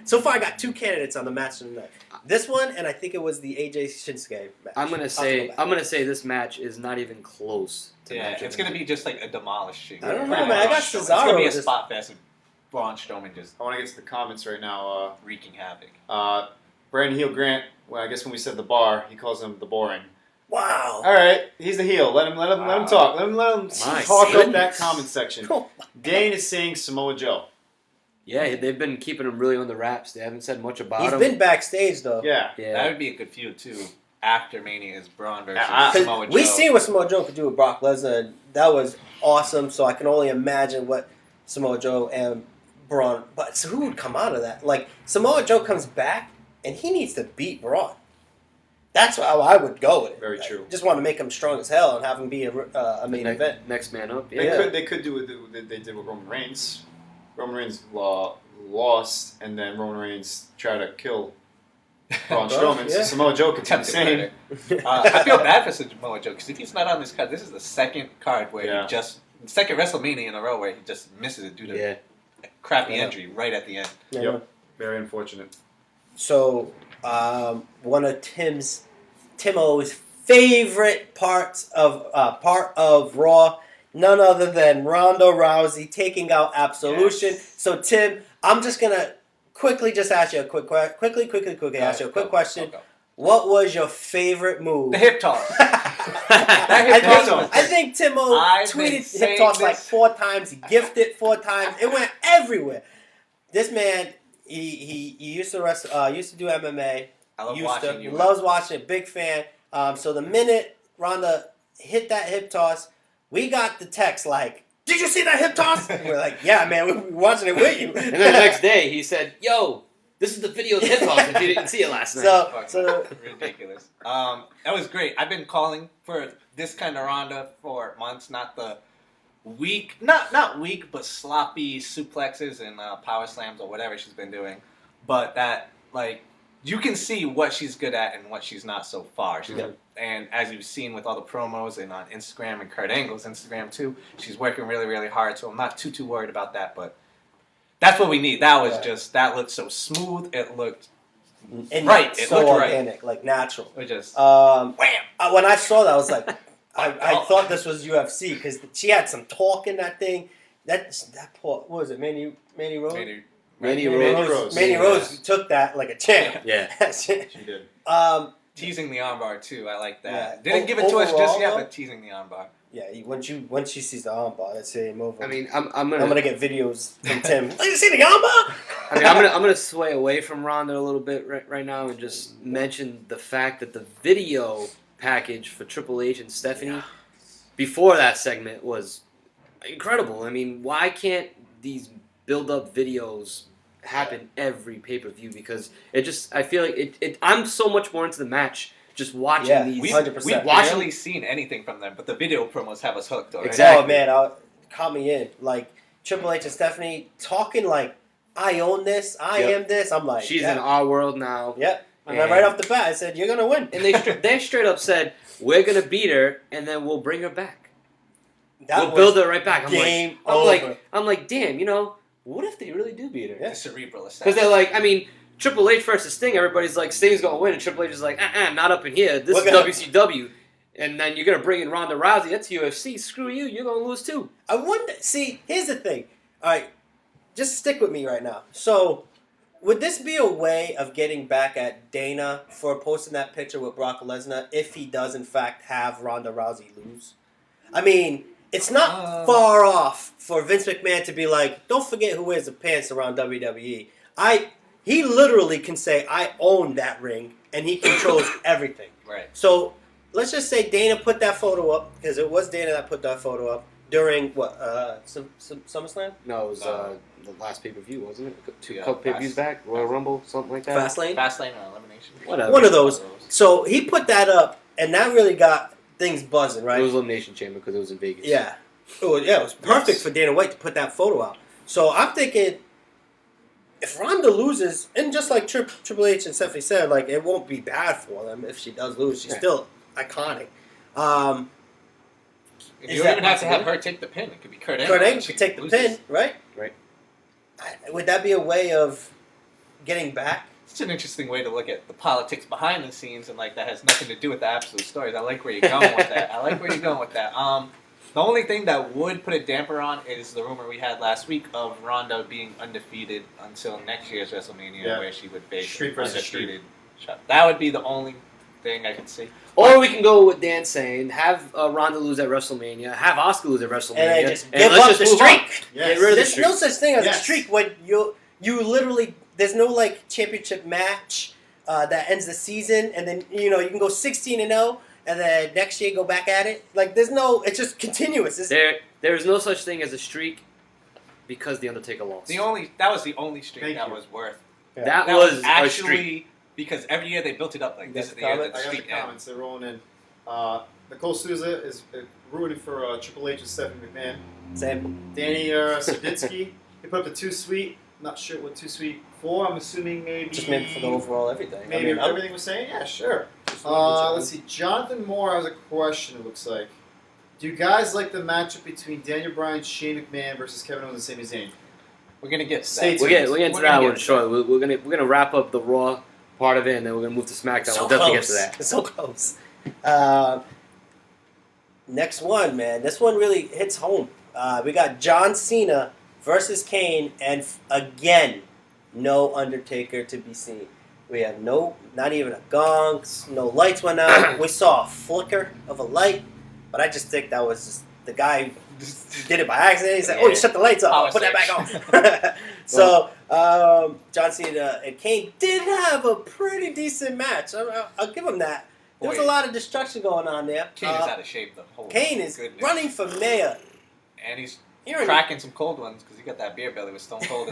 So far, I got two candidates on the match of the night. This one, and I think it was the AJ Shinsuke match. I'm gonna say this match is not even close to Yeah, match of it's the gonna night. be just like a demolishing. I don't know, Pretty man. I much. got It's Cesaro gonna be a just- spot fest. And Braun Strowman just I want to get to the comments right now. wreaking havoc. Brandon Heel Grant, well, I guess when we said the bar, he calls him the boring. Wow. All right, he's the heel. Let him talk. Let him My talk up goodness. that comment section. Dane is saying Samoa Joe. Yeah, they've been keeping him really on the wraps. They haven't said much about He's him. been backstage, though. Yeah. Yeah. That would be a good feud too. After Mania is Braun versus Yeah, 'Cause Samoa Joe. we seen what Samoa Joe could do with Brock Lesnar. And that was awesome. So I can only imagine what Samoa Joe and Braun. But so who would come out of that? Like Samoa Joe comes back and he needs to beat Braun. That's how I would go with it. Very Like, true. Just want to make him strong as hell and have him be a main event. Next man up. They Yeah. could do what they did with Roman Reigns. Roman Reigns lost, and then Roman Reigns tried to kill Braun Strowman. So Yeah. Samoa Joe could do the Attempted same. murder. I feel bad for Samoa Joe because if he's not on this card, this is the second card where Yeah. he just second WrestleMania in a row where he just misses it due to Yeah. a crappy Yeah. injury right at the end. Yeah. Yep. Very unfortunate. So one of Timo's favorite part of Raw, none other than Ronda Rousey taking out Absolution. Yes. So Tim, I'm just gonna quickly just ask you a quick ask you a quick question. Go. What was your favorite move? The hip toss. I think Timo I've been tweeted hip saying toss like this. 4 times. He gifted 4 times. It went everywhere. This man, he used to used to do MMA. I love Used watching to, you. loves watching it, big fan. So the minute Ronda hit that hip toss, we got the text like, "Did you see that hip toss?" And we're like, "Yeah, man, we were watching it with you." And then the next day he said, "Yo, this is the video of the hip toss if you didn't see it last night." so Ridiculous. That was great. I've been calling for this kind of Ronda for months, not the weak, not weak, but sloppy suplexes and power slams or whatever she's been doing. But that, like, you can see what she's good at and what she's not so far. And as you've seen with all the promos and on Instagram and Kurt Angle's Instagram too, she's working really, really hard. So I'm not too worried about that. But that's what we need. That was Right. that looked so smooth. It looked and Right, it so looked right. organic, like natural. Or just Wham! wham. When I saw that, I was like, I thought this was UFC because she had some talk in that thing. That poor, what was it, Manny Rose? Manny Rose. Manny Rose took that like a champ. Yeah. She did. Teasing the armbar too, I like that. Yeah. Didn't give it to us just Overall, yet, though, but teasing the armbar. Yeah, once she sees the armbar, that's game over. I mean, I'm I'm gonna gonna get videos from Tim. Oh, you see the armbar? I mean, I'm gonna sway away from Ronda a little bit right now and just mention the fact that the video package for Triple H and Stephanie before that segment was incredible. I mean, why can't these build-up videos happen every pay-per-view? Because I feel like I'm so much more into the match just watching these. We've 100%. barely seen anything from them, but the video promos have us hooked already. Exactly. Oh man, caught me in. Like Triple H and Stephanie talking like, I own this, I am this. I'm like, She's in our world now. Yep. And And- right off the bat, I said, you're gonna win. And they straight up said, we're going to beat her, and then we'll bring her back. We'll build her right back. game over. I'm like, damn, what if they really do beat her? Yeah. The cerebral Because assassin. they're like, I mean, Triple H versus Sting, everybody's like, Sting's going to win, and Triple H is like, not up in here. This is WCW. And then you're going to bring in Ronda Rousey. That's UFC. Screw you. You're going to lose too. I wonder. See, here's the thing. All right, just stick with me right now. So, would this be a way of getting back at Dana for posting that picture with Brock Lesnar if he does in fact have Ronda Rousey lose? I mean, it's not far off for Vince McMahon to be like, don't forget who wears the pants around WWE. He literally can say, I own that ring, and he controls everything. Right. So, let's just say Dana put that photo up, because it was Dana that put that photo up, during, SummerSlam? No, it was the last pay-per-view, wasn't it? Yeah, Couple pay-per-views back? Royal Rumble, something like that? Fastlane? Fastlane or Elimination. Whatever. One of those. So he put that up, and that really got things buzzing, right? It was Elimination Chamber because it was in Vegas. Yeah. It was perfect for Dana White to put that photo out. So I'm thinking, if Ronda loses, and just like Triple H and Stephanie said, like, it won't be bad for them if she does lose. She's still iconic. You don't even have to have her take the pin. It could be Kurt Angle. Kurt Angle could take the pin, right? Right. Would that be a way of getting back? It's an interesting way to look at the politics behind the scenes, and like that has nothing to do with the absolute stories. I like where you're going with that. The only thing that would put a damper on is the rumor we had last week of Ronda being undefeated until next year's WrestleMania, where she would face Street an versus undefeated shot. That would be the only thing I could see. Or we can go with Dan saying, have Ronda lose at WrestleMania, have Oscar lose at WrestleMania, And then just and give let's up the just move on. streak. Yes. Get rid of the There's streak. no such thing as a Yes. streak when you literally, there's no like championship match that ends the season, and then you can go 16-0, and then next year go back at it. Like there's no, it's just continuous. There is no such thing as a streak because the Undertaker lost. That was the only streak Thank that you. was worth. that That was actually a streak. because every year they built it up like this That's is the year that the I got the streak ends. comments. They're rolling in. Nicole Souza is rooting for Triple H and Stephanie McMahon. Same. Danny Suditsky, he put up the 2 Sweet. Not sure what 2 Sweet for. I'm assuming maybe. Just maybe for the overall everything. Maybe I'm- everything was saying? Yeah, sure. just maybe Let's see. Jonathan Moore has a question, it looks like. Do you guys like the matchup between Daniel Bryan, Shane McMahon versus Kevin Owens and Sami Zayn? We're gonna get Stay that. tuned. We'll get into We're that gonna one get shortly. We're gonna wrap up the Raw part of it, and then we're gonna move to SmackDown. So We'll definitely close. get to that. So close. Next one, man. This one really hits home. We got John Cena versus Kane, and again, no Undertaker to be seen. We have not even a gong, no lights went out. We saw a flicker of a light, but I just think that was just the guy did it by accident. He said, "Oh, you shut the lights off. Put that back on." So John Cena and Kane did have a pretty decent match. I'll give him that. There was a lot of destruction going on there. Kane is out of shape though. Holy Kane is goodness. running for mayor. and he's You're cracking some cold ones because he got that beer belly with Stone Cold.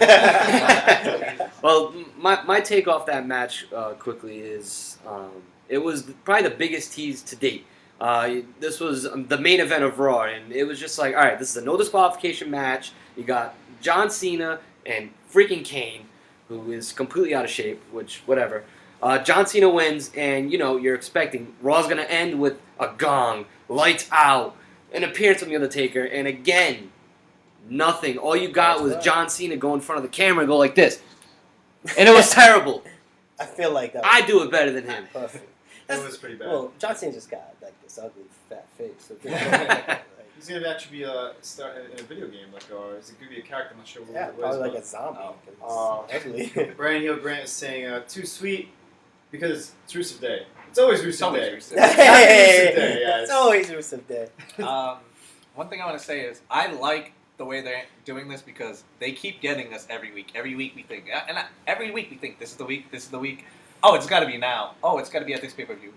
Well, my take off that match quickly is it was probably the biggest tease to date. This was the main event of Raw, and it was just like, all right, this is a no disqualification match. You got John Cena and freaking Kane, who is completely out of shape, which, whatever. John Cena wins, and, you're expecting Raw's going to end with a gong, lights out, an appearance from The Undertaker, and again, nothing. All you got was John Cena go in front of the camera and go like this. And it was terrible. I feel like that. I do it better than him. Perfect. It was pretty bad. Well, John Cena just got like this ugly fat face. So He's gonna actually be start in a video game, like, or is it gonna be a character? I'm not sure. yeah, what probably it is, like a zombie. Oh. 'Cause it's ugly. Brian Hill Grant is saying too sweet because it's Rusev Day. It's always Rusev Day. Rusev. Hey, Rusev Day, yes. it's always Rusev Day. One thing I want to say is I like the way they're doing this because they keep getting us every week. Every week we think, every week we think this is the week. This is the week. Oh, it's got to be now. Oh, it's got to be at this pay-per-view.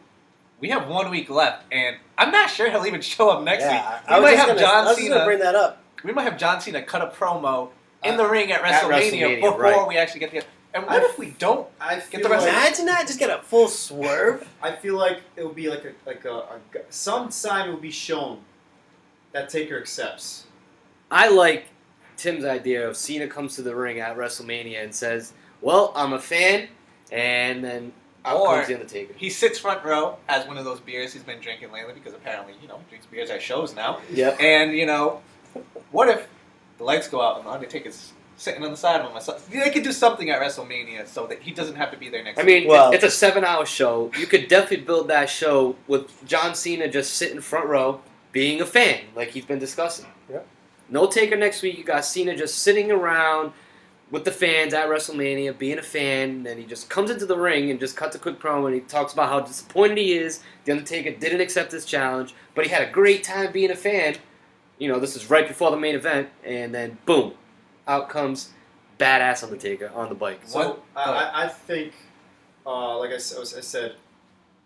We have 1 week left, and I'm not sure he'll even show up next week. I We was might just have gonna- John I was just gonna Cena. bring that up. We might have John Cena cut a promo in the ring at At WrestleMania before right. we actually get the. And what if we don't? I Get feel the rest like, Imagine that, just get a full swerve. I feel like it will be like some sign will be shown that Taker accepts. I like Tim's idea of Cena comes to the ring at WrestleMania and says, "Well, I'm a fan," and then out Or- comes the Undertaker. He sits front row, has one of those beers he's been drinking lately because apparently, he drinks beers at shows now. Yep. And, what if the lights go out and the Undertaker's sitting on the side of him? They could do something at WrestleMania so that he doesn't have to be there next I week. mean, Well- it's a 7-hour show. You could definitely build that show with John Cena just sitting front row, being a fan, like he's been discussing. Yep. No Taker next week. You got Cena just sitting around with the fans at WrestleMania, being a fan, and then he just comes into the ring and just cuts a quick promo and he talks about how disappointed he is. The Undertaker didn't accept this challenge, but he had a great time being a fan. This is right before the main event, and then boom, out comes badass Undertaker on the bike. So I think, like I said,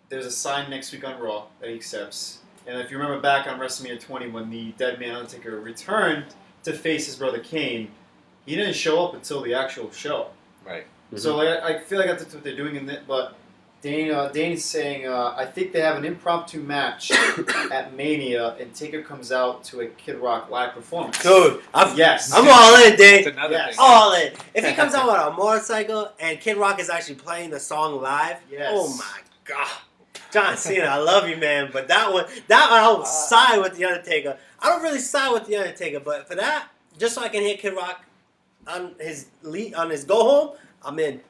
there's a sign next week on Raw that he accepts. And if you remember back on WrestleMania 20 when the Dead Man Undertaker returned to face his brother Kane, he didn't show up until the actual show. Right. Mm-hmm. So I feel like that's what they're doing in it. But Dane's saying, I think they have an impromptu match at Mania, and Taker comes out to a Kid Rock live performance. Dude, I'm Yes. all in, It's Dave. another Yes. thing. All in. If he comes out with a motorcycle and Kid Rock is actually playing the song live, Yes. oh my god. John Cena, I love you, man, but that one I'll side with the Undertaker. I don't really side with the Undertaker, but for that, just so I can hear Kid Rock on his go home, I'm in.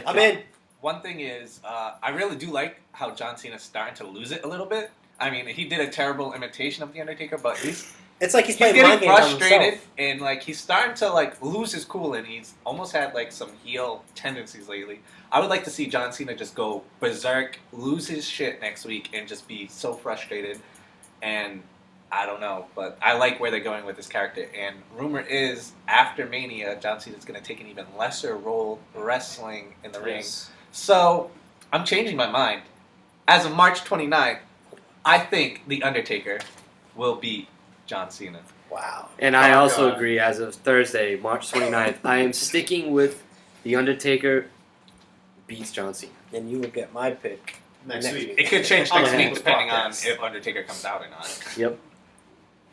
I'm in. One thing is, I really do like how John Cena's starting to lose it a little bit. I mean, he did a terrible imitation of The Undertaker, but he's It's like he's playing mind getting games on frustrated himself. and he's starting to lose his cool, and he's almost had some heel tendencies lately. I would like to see John Cena just go berserk, lose his shit next week, and just be so frustrated. And I don't know, but I like where they're going with this character. And rumor is after Mania, John Cena's going to take an even lesser role wrestling in the ring. Yes. So I'm changing my mind. As of March 29th, I think The Undertaker will beat John Cena. Wow. And I Oh, also God. agree, as of Thursday, March 29th, I am sticking with The Undertaker beats John Cena. And you will get my pick. Next week. It could change On next the week People's depending on Podcast. if Undertaker comes out or not. Yep.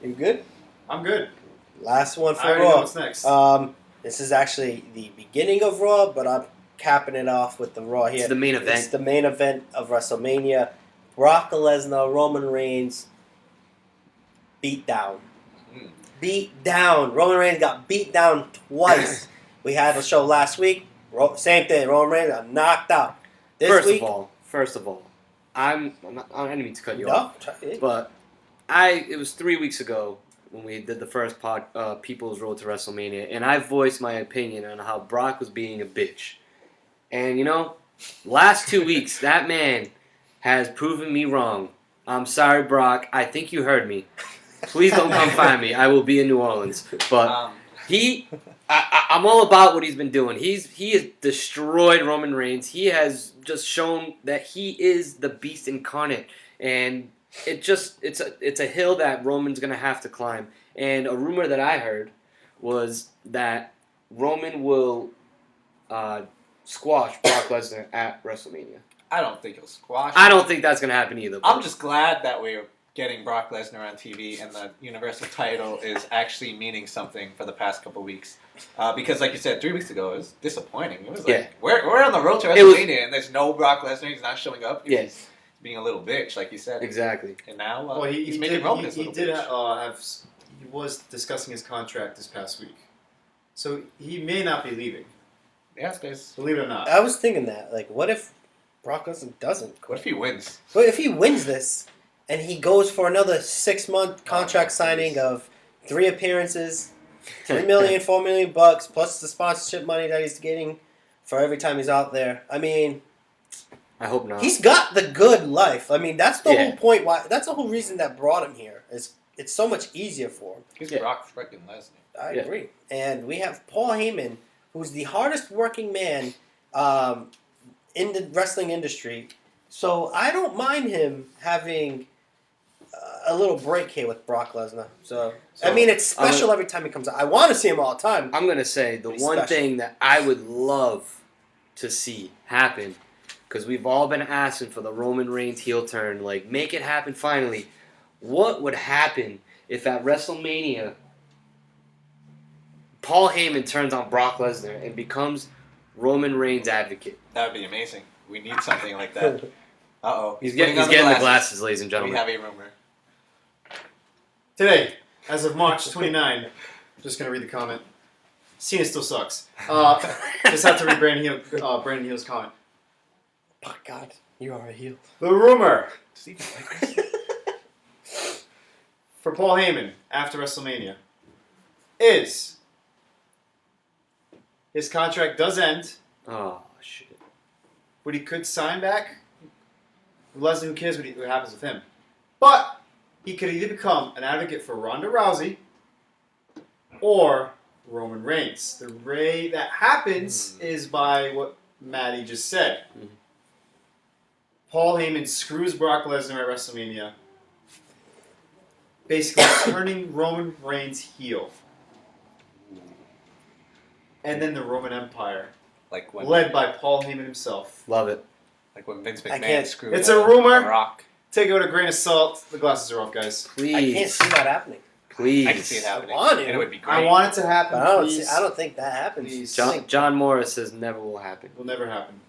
You good? I'm good. Last one I for already know Raw. what's next. This is actually the beginning of Raw, but I'm capping it off with the Raw here. It's the main It's event. the main event of WrestleMania. Brock Lesnar, Roman Reigns, beat down. Mm. Beat down. Roman Reigns got beat down twice. We had a show last week. Same thing. Roman Reigns got knocked out. This week, First of all, I didn't mean to cut you no, off, try it. but it was 3 weeks ago when we did the first People's Road to WrestleMania, and I voiced my opinion on how Brock was being a bitch. And last 2 weeks, that man has proven me wrong. I'm sorry, Brock. I think you heard me. Please don't come find me. I will be in New Orleans. But I'm all about what he's been doing. He has destroyed Roman Reigns. He has just shown that he is the beast incarnate, and it's a hill that Roman's gonna have to climb. And a rumor that I heard was that Roman will squash Brock Lesnar at WrestleMania. I don't think he'll squash I him. don't think that's gonna happen either. I'm just glad that we're getting Brock Lesnar on TV and the Universal title is actually meaning something for the past couple weeks. Because, like you said, 3 weeks ago, it was disappointing. It was Yeah. we're on the road to It was- WrestleMania and there's no Brock Lesnar. He's not showing up. He's Yes, being a little bitch, like you said. exactly. And now Well, he's making Roman his little bitch. He was discussing his contract this past week, so he may not be leaving. Yeah, guys. Believe it or not. I was thinking that. Like, what if Brock Lesnar doesn't? What if he wins? But if he wins this and he goes for another 6-month contract Oh, signing please. of 3 appearances, $3 million, $4 million bucks, plus the sponsorship money that he's getting for every time he's out there. I mean, I hope not. he's got the good life. I mean, that's the Yeah. whole point. Why? That's the whole reason that brought him here. Is it's so much easier for him. He's Yeah. Brock freaking Lesnar. I Yeah. agree. And we have Paul Heyman, who's the hardest working man in the wrestling industry. So I don't mind him having a little break here with Brock Lesnar. So I mean, it's special every time he comes out. I want to see him all the time. I'm going to say the Pretty one special. thing that I would love to see happen, because we've all been asking for the Roman Reigns heel turn, like, make it happen finally. What would happen if at WrestleMania Paul Heyman turns on Brock Lesnar and becomes Roman Reigns' advocate? That would be amazing. We need something like that. Uh-oh. He's getting on the glasses, ladies and We gentlemen. have a rumor. Today, as of March 29, just going to read the comment. Cena still sucks. Just have to read Brandon Hill's comment. Oh God, you are a heel. The rumor Steve, for Paul Heyman after WrestleMania is his contract does end, Oh, shit. but he could sign back. Lesnar, who cares what happens with him? But he could either become an advocate for Ronda Rousey or Roman Reigns. The way that happens is by what Maddie just said. Mhm. Paul Heyman screws Brock Lesnar at WrestleMania, basically turning Roman Reigns heel. And then the Roman Empire, like when led by Paul Heyman himself. Love it. Vince I McMahon can't- screwed It's a rumor. The Rock. Take it with a grain of salt. The glasses are off, guys. Please. I can't see that happening. Please. I can see it happening. want it. And it would be great. I want it to happen. But Please. I don't think that happens. Please. John Morris says never will happen. Will never happen.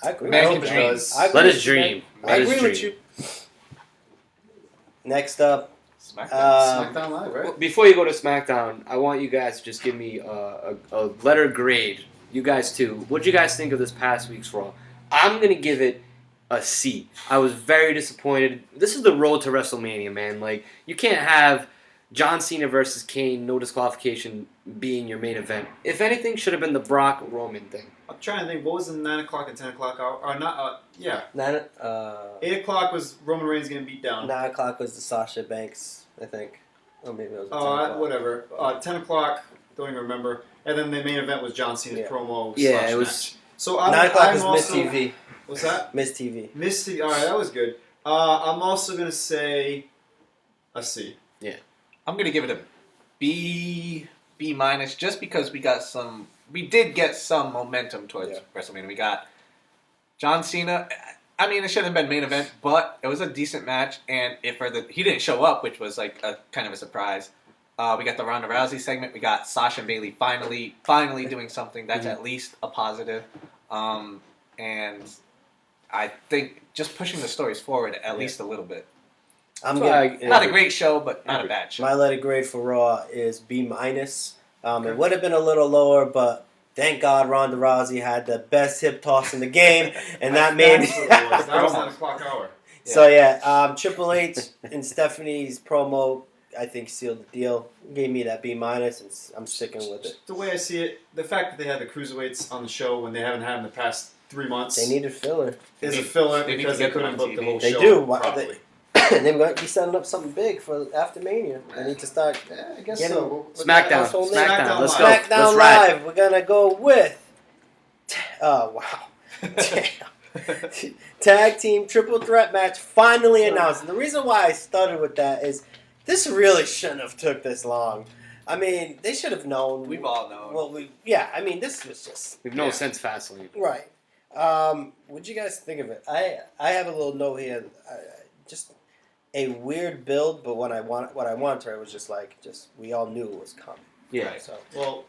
I agree. Man I can hope it dream. does. I agree Let with us you, man. dream. I Let us agree with dream. you. Next up, SmackDown. SmackDown Live, right? Before you go to SmackDown, I want you guys to just give me a letter grade. You guys too. What do you guys think of this past week's Raw? I'm going to give it a C. I was very disappointed. This is the road to WrestleMania, man. Like, you can't have John Cena versus Kane, no disqualification, being your main event. If anything, should have been the Brock Roman thing. I'm trying to think. What was the 9 o'clock and 10 o'clock hour? Or not? Yeah. 8 o'clock was Roman Reigns getting beat down. 9 o'clock was the Sasha Banks, I think. Or maybe it was the 10 o'clock. Whatever. 10 o'clock. Don't even remember. And then the main event was John Cena's Yeah. promo. Yeah, slash it was- match. So 9 o'clock I'm was Miss also, TV. What's that? Miss TV. Miss TV. All right, that was good. I'm also gonna say a C. I'm gonna give it a B minus, just because we did get some momentum towards WrestleMania. We got John Cena. I mean, it shouldn't have been main event, but it was a decent match. And he didn't show up, which was like a kind of a surprise. We got the Ronda Rousey segment. We got Sasha and Bayley finally doing something. That's at least a positive. And I think just pushing the stories forward at least a little bit. I'm Like, gonna, Not a great show, but not a bad show. my letter grade for Raw is B minus. It would have been a little lower, but thank God Ronda Rousey had the best hip toss in the game, and that made. That's what it was. That was 9 o'clock hour. So yeah, Triple H and Stephanie's promo, I think, sealed the deal. Gave me that B minus, and I'm sticking with it. The way I see it, the fact that they had the Cruiserweights on the show when they haven't had them the past 3 months They needed filler. is a filler they need because to they get them couldn't on book the TV. whole They show do. properly. They might be setting up something big for after Mania. They need to start. Yeah, I guess Get so. SmackDown. Household SmackDown. SmackDown Let's Live. go. SmackDown Let's ride. Live. We're gonna go with. Oh wow! Tag team triple threat match finally announced. And the reason why I started with that is this really shouldn't have took this long. I mean, they should have known. We've all known. Well, I mean, this was just We've no Yeah. sense Fastlane. right. What'd you guys think of it? I have a little note here. Just a weird build, but what I wanted to, it was just we all knew it was coming. Yeah. Right. So Well,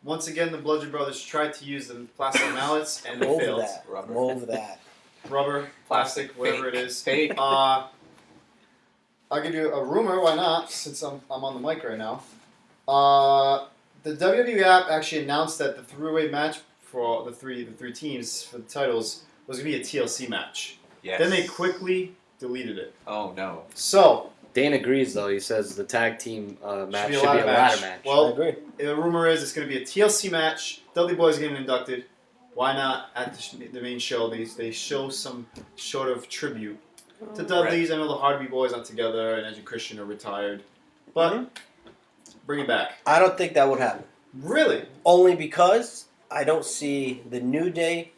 once again, the Bludgeon Brothers tried to use the plastic mallets and they over failed. that, Rubber. over that. Rubber, plastic, whatever Fake. it is. Fake. I'll give you a rumor. Why not? Since I'm on the mic right now. The WWE app actually announced that the three-way match for the three teams for the titles was going to be a TLC match. Yes. Then they quickly deleted it. Oh no. So Dane agrees, though. He says the tag team match should be a ladder ladder match. I Well, agree. the rumor is it's going to be a TLC match. Dudley Boy's getting inducted. Why not at the main show? They show some sort of tribute to Dudley's. I know the Hardy Boys aren't together, and Edge and Christian are retired. But bring it back. I don't think that would happen. Really? Only because I don't see the New Day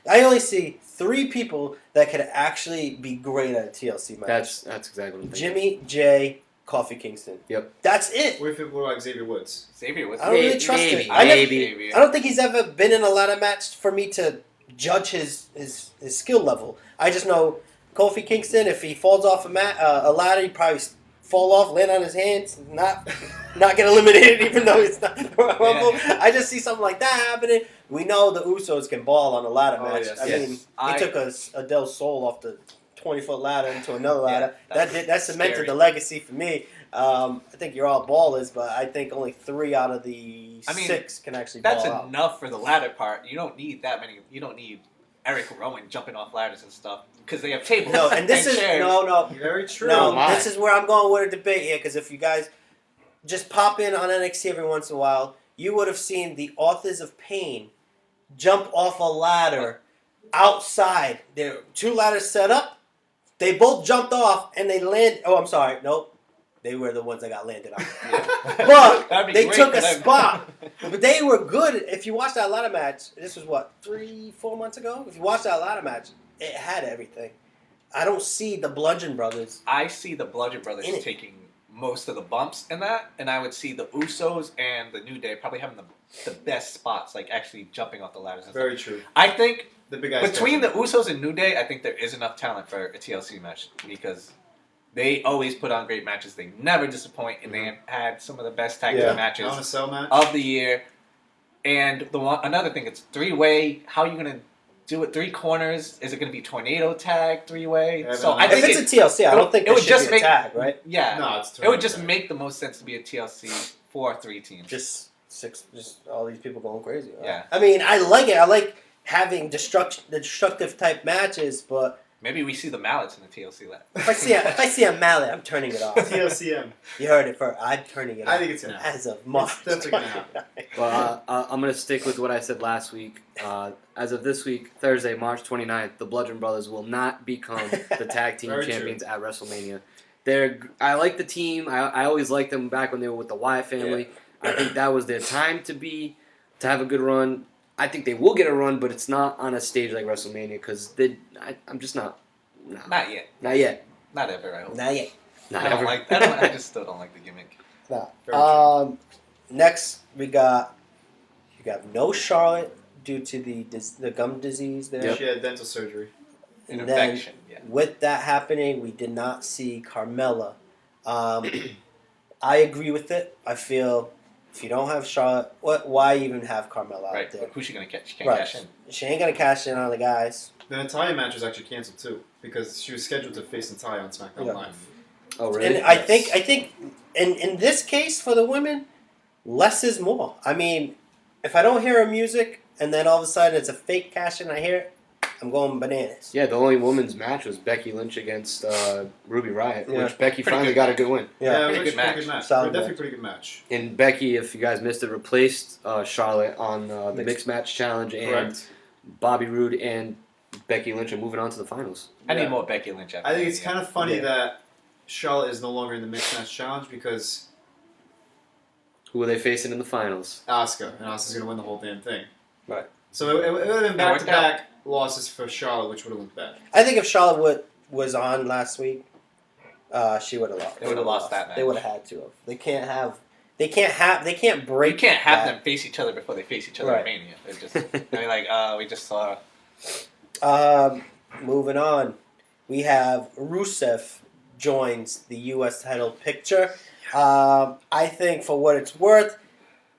I only see 3 people that could actually be great at a TLC match. That's exactly what I'm thinking. Jimmy, Jay, Kofi Kingston. Yep. That's it. What about Xavier Woods? Xavier was. I don't really trust maybe, him. I maybe. don't think he's ever been in a ladder match for me to judge his skill level. I just know Kofi Kingston, if he falls off a ladder, he'd probably fall off, land on his hands, not get eliminated, even though it's not Rumble. Yeah. I just see something like that happening. We know the Usos can ball on a ladder Oh, match. yes. I mean, he took Adele's soul off the 20-foot ladder into another ladder. That cemented scary. the legacy for me. I think you're all ballers, but I think only 3 out of the 6 can actually That's ball out. enough for the ladder part. You don't need that many. You don't need Eric Rowan jumping off ladders and stuff because they have tables. No, and this is chairs. no. Very true. No, my. this is where I'm going with a debate here, because if you guys just pop in on NXT every once in a while, you would have seen the Authors of Pain jump off a ladder outside. There are 2 ladders set up. They both jumped off, and they land. Oh, I'm sorry. Nope. They were the ones that got landed on. But That'd be they great took for a them. spot. But they were good. If you watch that ladder match, this was what, 3-4 months ago? If you watch that ladder match, it had everything. I don't see the Bludgeon Brothers. I see the Bludgeon Brothers In it. taking most of the bumps in that, and I would see the Usos and the New Day probably having the best spots, like actually jumping off the ladders. And Very stuff. true. I think The big guys between the catching. Usos and New Day, I think there is enough talent for a TLC match because they always put on great matches. They never disappoint, and they have had some of the best tag team matches On a cell match. of the year. And another thing, it's 3-way. How are you going to do it? 3 corners? Is it going to be tornado tag 3-way? Yeah, So no, I If think it's a TLC, I don't think it it would should just be a make tag, right? Yeah, No, it's it would just tag. make the most sense to be a TLC for 3 teams. Just all these people going crazy. Right? Yeah. I mean, I like it. I like having destructive type matches, but Maybe we see the mallets in the TLC lab. if I see a mallet, I'm turning it off. TLCM. You heard it first. I'm turning it off. I think it's gonna happen. As of March. It's definitely gonna happen. Well, I'm going to stick with what I said last week. As of this week, Thursday, March 29th, the Bludgeon Brothers will not become the tag team Very champions at WrestleMania. I like the team. I always liked them back when they were with the Wyatt family. I think that was their time to have a good run. I think they will get a run, but it's not on a stage like WrestleMania because I'm just not. No. Not yet. Not yet. Not ever, I hope. Not yet. Not I don't ever. like. I just still don't like the gimmick. No. Very Next we got no Charlotte due to the gum disease there. Yep. She had dental surgery. An And then infection. Yeah. with that happening, we did not see Carmella. I agree with it. I feel if you don't have Charlotte, why even have Carmella out Right. there? Who's she gonna catch? She can't Right. cash in. She ain't gonna cash in on the guys. The Natalia match was actually canceled too because she was scheduled to face Natalia on SmackDown Yeah. Live. Oh, really? And I think in this case for the women, less is more. I mean, if I don't hear her music and then all of a sudden it's a fake cash in, I hear it, I'm going bananas. Yeah, the only women's match was Becky Lynch against Ruby Riott, Yeah. which Becky Pretty finally good got a match. good win. Yeah. Pretty it was good a match. pretty good match. Solid Definitely match. pretty good match. And Becky, if you guys missed it, replaced Charlotte on the mixed match challenge, and Correct. Bobby Roode and Becky Lynch are moving on to the finals. I need Yeah. more Becky Lynch. I think it's kind of funny Yeah. that Charlotte is no longer in the mixed match challenge because Who are they facing in the finals? Asuka, and Asuka's gonna win the whole damn thing. Right. So it would have been It back worked to back losses for Charlotte, which would have looked bad. I think if Charlotte was on last week, she would have lost. They would've lost that They match. would have had to have. They can't break. You can't have that. them face each other before they face each other Right. at Mania. They're just they're like, we just saw. Moving on, we have Rusev joins the U.S. title picture. I think for what it's worth,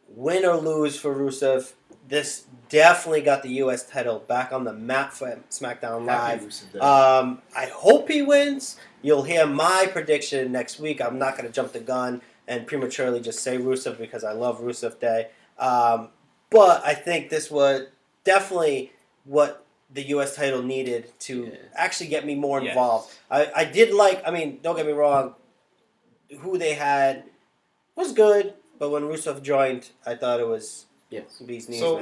win or lose for Rusev, this definitely got the U.S. title back on the map for SmackDown Happy Live. Rusev Day. I hope he wins. You'll hear my prediction next week. I'm not going to jump the gun. and prematurely just say Rusev because I love Rusev Day. But I think this was definitely what the U.S. title needed to actually get me more involved. I did like, I mean, don't get me wrong, who they had was good, but when Rusev joined, I thought it was bee's knees. So,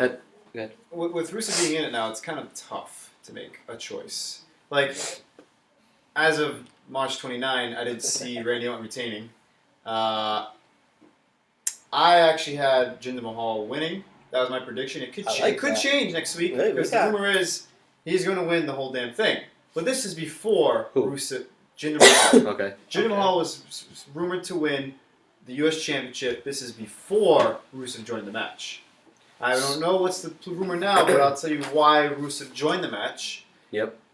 man. with Rusev being in it now, it's kind of tough to make a choice. Like, as of March 29, I didn't see Randy Orton retaining. I actually had Jinder Mahal winning. That was my prediction. It could change next week because the rumor is he's going to win the whole damn thing. But this is before Rusev, Jinder Mahal. Jinder Mahal was rumored to win the U.S. Championship. This is before Rusev joined the match. I don't know what's the rumor now, but I'll tell you why Rusev joined the match.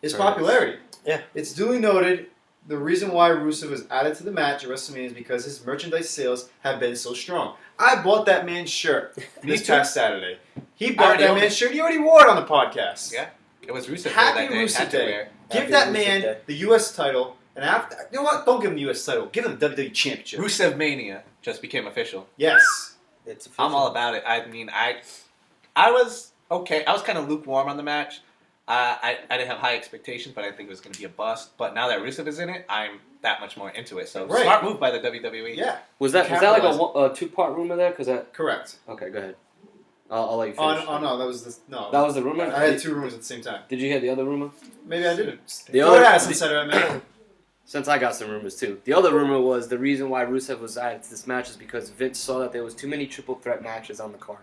His popularity. Yeah. It's duly noted. The reason why Rusev was added to the match at WrestleMania is because his merchandise sales have been so strong. I bought that man's shirt this past Saturday. He bought that man's shirt. He already wore it on the podcast. Yeah. It was Rusev Happy Day. Rusev Day. Give Happy that Rusev man Day. the U.S. title. And after, you know what? Don't give him the U.S. title. Give him the WWE Championship. Rusev Mania just became official. Yes. It's official. I'm all about it. I mean, I was okay. I was kind of lukewarm on the match. I didn't have high expectations, but I think it was going to be a bust. But now that Rusev is in it, I'm that much more into it. So smart move by the WWE. Yeah. Was that like a two-part rumor there? Correct. Okay, go ahead. I'll let you finish. Oh no, that was the rumor? I had two rumors at the same time. Did you hear the other rumor? Maybe I didn't. Since I got some rumors too. The other rumor was the reason why Rusev was added to this match is because Vince saw that there was too many triple threat matches on the card.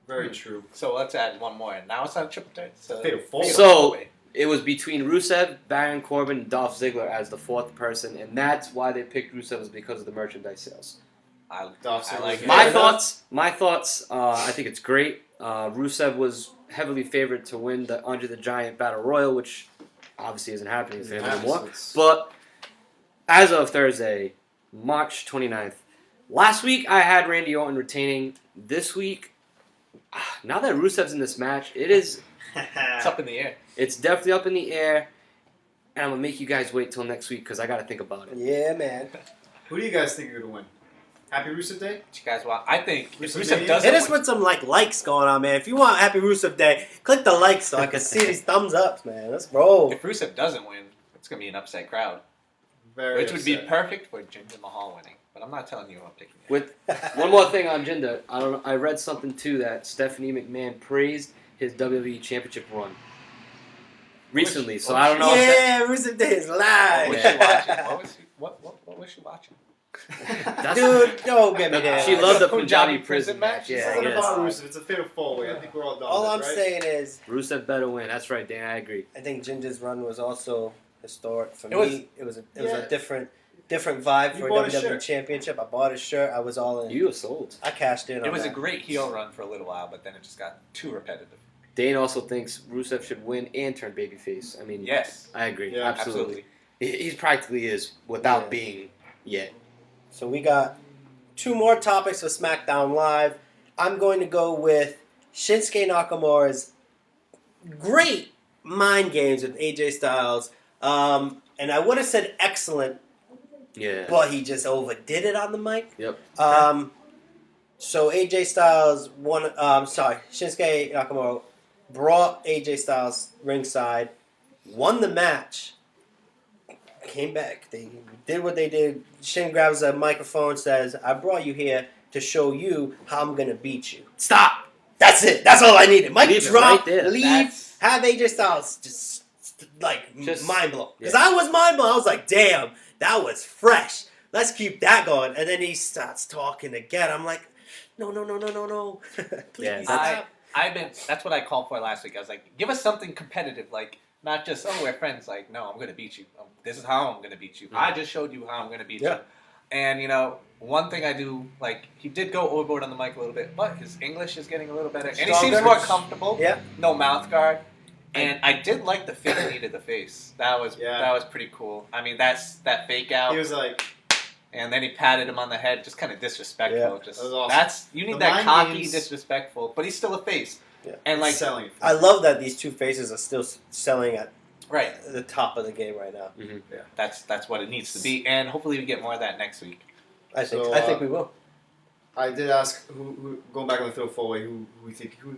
Very true. So let's add one more, and now it's not a triple threat. So it was between Rusev, Baron Corbin, and Dolph Ziggler as the fourth person, and that's why they picked Rusev is because of the merchandise sales. I like it. My thoughts. I think it's great. Rusev was heavily favored to win the Andre the Giant Battle Royal, which obviously isn't happening for him anymore. But as of Thursday, March 29th, last week I had Randy Orton retaining. This week, now that Rusev's in this match, it's up in the air. It's definitely up in the air, and I'm gonna make you guys wait till next week because I gotta think about it. Yeah, man. Who do you guys think are gonna win? Happy Rusev Day? You guys want? I think if Rusev doesn't Hit us with some likes going on, man. If you want Happy Rusev Day, click the likes so I can see these thumbs ups, man. Let's roll. If Rusev doesn't win, it's gonna be an upset crowd, Very which would be perfect for Jinder Mahal winning. But I'm not telling you who I'm picking. With one more thing on Jinder, I read something too that Stephanie McMahon praised his WWE Championship run recently. So I don't know. Yeah, Rusev Day is live. What was she watching? What was she watching? Dude, don't get me there. She loved the Punjabi Punjabi prison match. It's Yeah, not I about guess. Rusev. It's a fatal four-way. I think we're all done All with I'm it, right? saying is, Rusev better win. That's right, Dan. I agree. I think Jinder's run was also historic for It was- me. It was a different vibe You for a bought a WWE shirt. Championship. I bought a shirt. I was all in. You were sold. I cashed in on It was a that. great heel run for a little while, but then it just got too repetitive. Dane also thinks Rusev should win and turn babyface. I mean, Yes, I agree. Yeah, absolutely. He practically is without being yet. So we got two more topics for SmackDown Live. I'm going to go with Shinsuke Nakamura's great mind games with AJ Styles. And I would have said excellent, Yeah. but he just overdid it on the mic. Yep. So AJ Styles Shinsuke Nakamura brought AJ Styles ringside, won the match, came back. They did what they did. Shin grabs a microphone, says, "I brought you here to show you how I'm gonna beat you." Stop. That's it. That's all I needed. Mic Leave it drop. right there. Leave. Have AJ Styles just mind blown. Because I was mind blown. I was like, damn, that was fresh. Let's keep that going. And then he starts talking again. I'm like, no. Please Yeah, stop. that's what I called for last week. I was like, give us something competitive, like not just we're friends. Like, no, I'm gonna beat you. This is how I'm gonna beat you. I just showed you how I'm gonna beat you. And one thing I do like, he did go overboard on the mic a little bit, but his English is getting a little better, and he seems more comfortable. Yeah. No mouth guard. And I did like the fake knee to the face. That was pretty cool. I mean, that's that fake out. He was like, and then he patted him on the head, just kind of disrespectful. Yeah. Just That was awesome. you need The that mind cocky, games- disrespectful, but he's still a face. Yeah. And like selling it. I love that these two faces are still selling at right, the top of the game right now. that's what it needs to be, and hopefully we get more of that next week. I think So, I think we will. I did ask who going back on the throw away who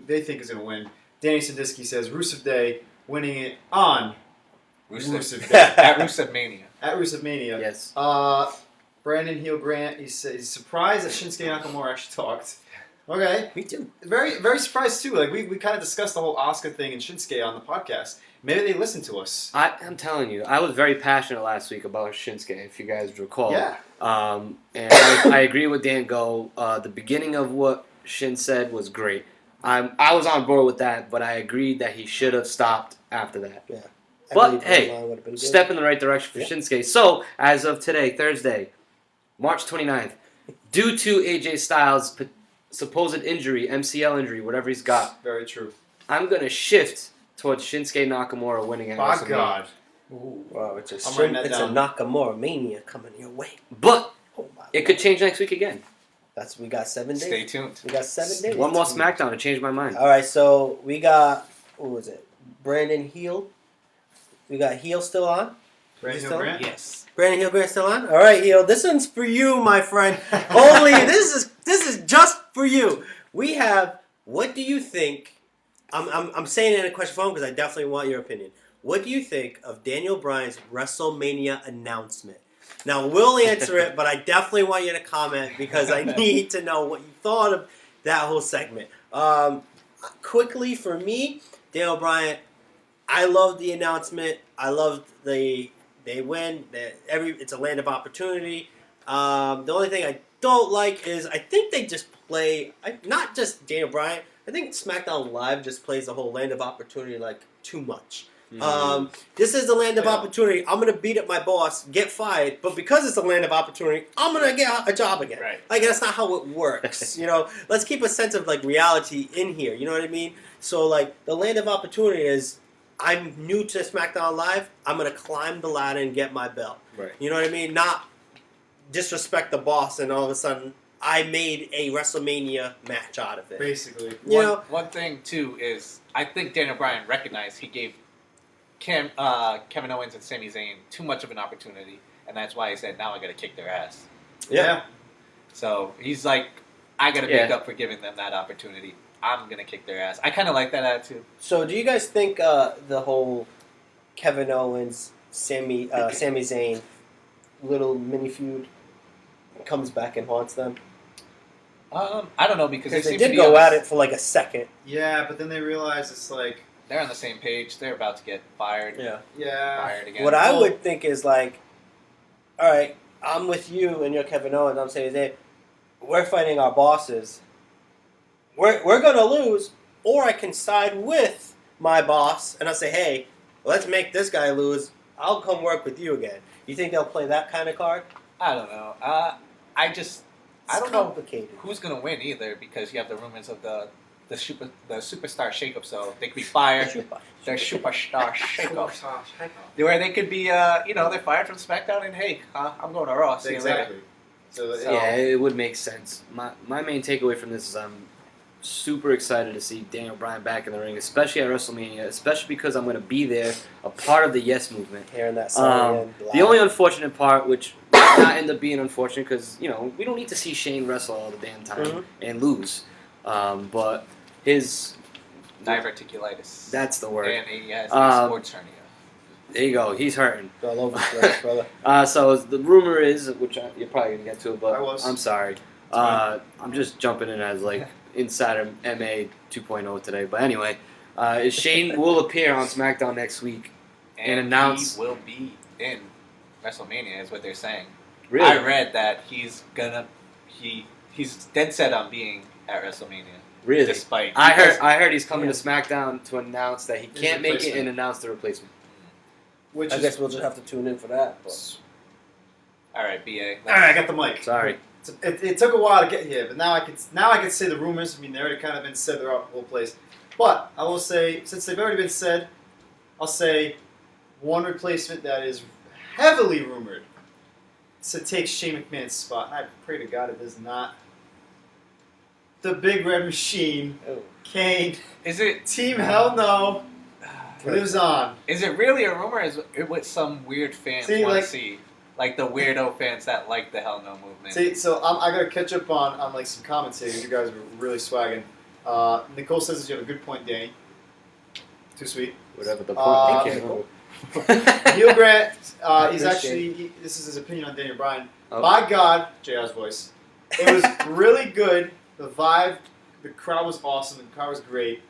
they think is going to win. Danny Sadisky says Rusev Day winning it on Rusev Day At Rusev Mania. at Rusev Mania. Yes. Brandon Heel Grant, he said he's surprised that Shinsuke Nakamura actually talked. Okay. Me too. Very, very surprised too. Like we kind of discussed the whole Asuka thing and Shinsuke on the podcast. Maybe they listened to us. I'm telling you, I was very passionate last week about Shinsuke, if you guys recall. Yeah. And I agree with Dan Go. The beginning of what Shin said was great. I was on board with that, but I agreed that he should have stopped after that. Yeah. But hey, step in the right direction for Shinsuke. So, as of today, Thursday, March 29th, due to AJ Styles' supposed injury, MCL injury, whatever he's got, Very true. I'm going to shift towards Shinsuke Nakamura winning at My WrestleMania. God. Ooh, wow, it's I'm writing that it's a down. Nakamura mania coming your way. But Oh my it could change next week again. we got 7 days. Stay tuned. We got 7 days. One more SmackDown to change my mind. All right, so we got what was it? Brandon Heel. We got Heel still on. Brandon Heel Heel Grant? Yes. Brandon Heel Grant still on. All right, Heel. This one's for you, my friend. Only this is just for you. We have. What do you think? I'm saying it in a question form because I definitely want your opinion. What do you think of Daniel Bryan's WrestleMania announcement? Now, we'll answer it, but I definitely want you to comment because I need to know what you thought of that whole segment. Quickly, for me, Daniel Bryan, I love the announcement. I love they win. It's a land of opportunity. The only thing I don't like is I think they just play, not just Daniel Bryan, I think SmackDown Live just plays the whole land of opportunity like too much. This is the land of opportunity. I'm going to beat up my boss, get fired, but because it's a land of opportunity, I'm going to get a job again. Right. Like, that's not how it works. Let's keep a sense of, like, reality in here. You know what I mean? So, like, the land of opportunity is I'm new to SmackDown Live. I'm going to climb the ladder and get my belt. Right. You know what I mean? Not disrespect the boss and all of a sudden I made a WrestleMania match out of it. Basically. One thing, too, is I think Daniel Bryan recognized he gave Kevin Owens and Sami Zayn too much of an opportunity, and that's why he said, now I got to kick their ass. Yeah. So he's like, I got to make up for giving them that opportunity. I'm going to kick their ass. I kind of like that attitude. So do you guys think the whole Kevin Owens, Sami Zayn little mini feud comes back and haunts them? I don't know, because Because they seem to did be go on at the- it for like a second. Yeah, but then they realize it's like, They're on the same page. They're about to get fired. yeah. Fired again. What I would think is like, all right, I'm with you and you're Kevin Owens. I'm saying, hey, we're fighting our bosses. We're gonna lose, or I can side with my boss and I'll say, hey, let's make this guy lose. I'll come work with you again. You think they'll play that kind of card? I don't know. I don't know Complicated. who's going to win either, because you have the rumors of the superstar shakeup, so they could be fired. They're superstar shakeups. Where they could be, they're fired from SmackDown and, hey, I'm going to Raw. See you later. Exactly. So, Yeah, it would make sense. My main takeaway from this is I'm super excited to see Daniel Bryan back in the ring, especially at WrestleMania, especially because I'm going to be there, a part of the Yes Movement. Hearing that song again. The only unfortunate part, which might not end up being unfortunate, because we don't need to see Shane wrestle all the damn time and lose, but his Diverticulitis. that's the word. And he has a sports hernia. There you go. He's hurting. all over the place, brother. So the rumor is, which you're probably gonna get to it, but I was. I'm sorry. I'm just jumping in as like Insider MA 2.0 today. But anyway, Shane will appear on SmackDown next week and announce. He will be in WrestleMania, is what they're saying. Really? I read that he's dead set on being at WrestleMania. Really? Despite I heard he's coming to SmackDown to announce that he can't make it replacement. and announce the replacement. which I is, guess we'll just have to tune in for that. But. All right, BA. all right, I got the mic. Sorry. It took a while to get here, but now I can say the rumors. I mean, they already kind of been said throughout the whole place. But I will say, since they've already been said, I'll say one replacement that is heavily rumored to take Shane McMahon's spot. And I pray to God it does not. The Big Red Machine, Oh. Kane, Is it Team Hell No, lives on. really a rumor? Is it what some weird fans See, want like- to see? like the weirdo fans that like the Hell No movement. See, so I gotta catch up on like some comments here. You guys were really swagging. Nicole says you have a good point, Danny. Too sweet. Whatever the Uh, point. Neil Grant, he's Appreciate actually, this is his opinion on Daniel Bryan. Oh. By God, JR's voice. It was really good. The vibe, the crowd was awesome. The crowd was great.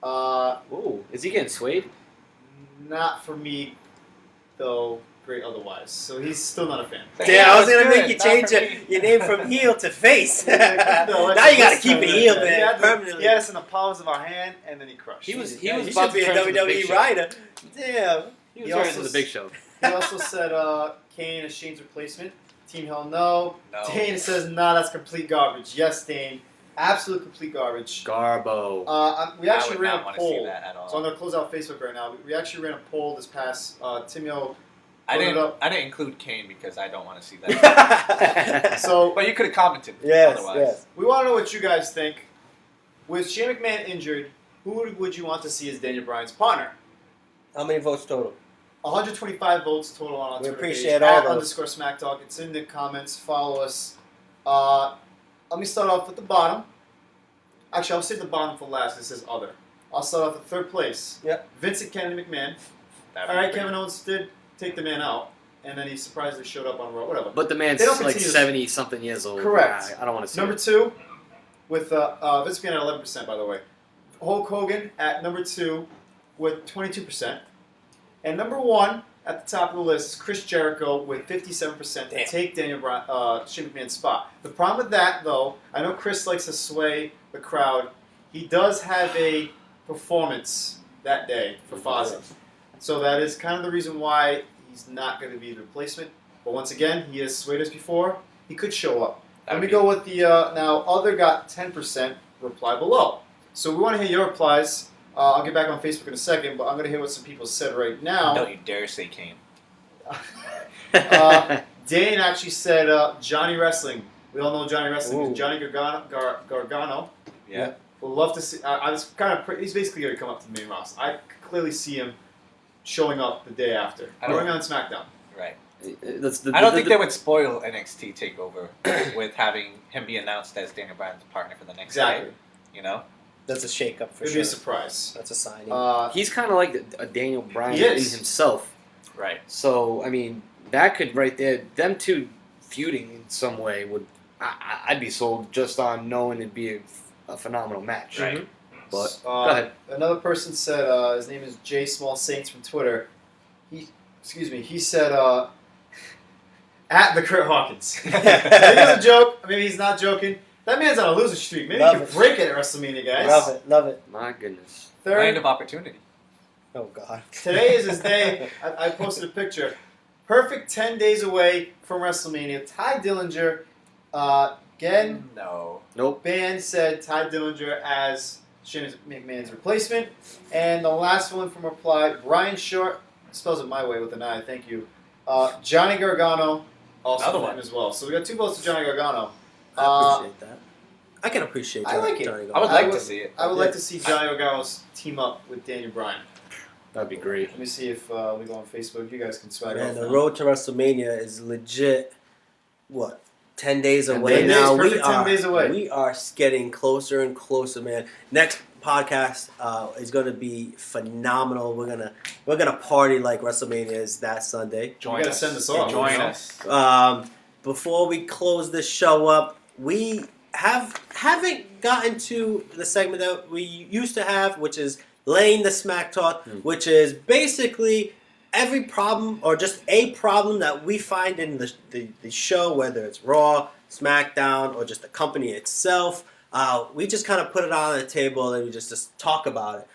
Ooh, is he getting swayed? Not for me, though. Great otherwise. So he's still not a fan. Yeah, I was gonna good, make you not change for me. your name from heel to face. No, now you gotta keep it heel, He man, had permanently. He had us in the palms of our hand, and then he crushed. He was Yeah, he about should be to a turn to the WWE Big Show. writer. Damn. He was He turning also to the Big Show. He also said Kane is Shane's replacement. Team Hell no. No. Dane says, nah, that's complete garbage. Yes, Dane. Absolute complete garbage. Garbo. We actually I would ran not a want to see poll. that at all. So I'm going to close out Facebook right now. We actually ran a poll this past Timio. I put it didn't. up. I didn't include Kane because I don't want to see that. So But you could have commented. Yes, otherwise. yes. we want to know what you guys think. With Shane McMahon injured, who would you want to see as Daniel Bryan's partner? How many votes total? 125 votes total on our We Twitter appreciate page, all at those. _SmackTalk. It's in the comments. Follow us. Let me start off at the bottom. Actually, I'll save the bottom for last. It says other. I'll start off at third place. Yep. Vincent Kennedy McMahon. That'd All be right, great. Kevin Owens did take the man out, and then he surprisingly showed up on Raw. Whatever. But the man's They don't like continue to- 70 something years old. Correct. I don't want to see Number it. 2, with Vince McMahon at 11%, by the way. Hulk Hogan at number 2 with 22%. And number 1 at the top of the list is Chris Jericho with 57% to Damn. take Shane McMahon's spot. The problem with that, though, I know Chris likes to sway the crowd. He does have a performance that day for Fozzy. So that is kind of the reason why he's not going to be the replacement. But once again, he has swayed us before. He could show up. That Let would me be- go with the now other got 10%, reply below. So we want to hear your replies. I'll get back on Facebook in a second, but I'm going to hear what some people said right now. Don't you dare say Kane. Dane actually said Johnny Wrestling. We all know Johnny Wrestling. Ooh. Is Johnny Gargano. Yeah. We'd love to see. I was kind of. He's basically going to come up to the main roster. I clearly see him showing up the day after, I don't- going on SmackDown. Right. That's I don't think they would spoil NXT Takeover with having him be announced as Daniel Bryan's partner for the next Exactly. night. You know. That's a shake-up for It'd sure. be a surprise. That's a signing. He's kind of like a Daniel Bryan He in is. himself. Right. So I mean, that could right there, them two feuding in some way would. I'd be sold just on knowing it'd be a phenomenal match. Right. But go ahead. Another person said his name is J Small Saints from Twitter. He said at the Kurt Hawkins. I think it was a joke. Maybe he's not joking. That man's on a losing streak. Maybe Love he it. can break it at WrestleMania, guys. Love it, love it. My goodness. Land Third, of opportunity. Oh God. today is his day. I posted a picture. Perfect 10 days away from WrestleMania. Ty Dillinger, again, No. Nope. band said Ty Dillinger as Shane McMahon's replacement. And the last one from reply, Brian Short, spells it my way with an I, thank you. Johnny Gargano, also Another for one. him as well. So we got 2 votes to Johnny Gargano. I appreciate that. I can appreciate I Johnny, like it. Johnny I would Gargano. like would- to see it. I would like to see Johnny Gargano's team up with Daniel Bryan. That'd be great. Let me see if we go on Facebook. You guys can swag Man, off the now. road to WrestleMania is legit. What? 10 days 10 away days. now. Perfect 10 days away. We are getting closer and closer, man. Next podcast is going to be phenomenal. We're gonna party like WrestleMania is that Sunday. Join gotta us. send this off, Join you know? us. Before we close this show up, we haven't gotten to the segment that we used to have, which is laying the smack talk, which is basically every problem or just a problem that we find in the show, whether it's Raw, SmackDown, or just the company itself. We just kind of put it on the table and we just talk about it.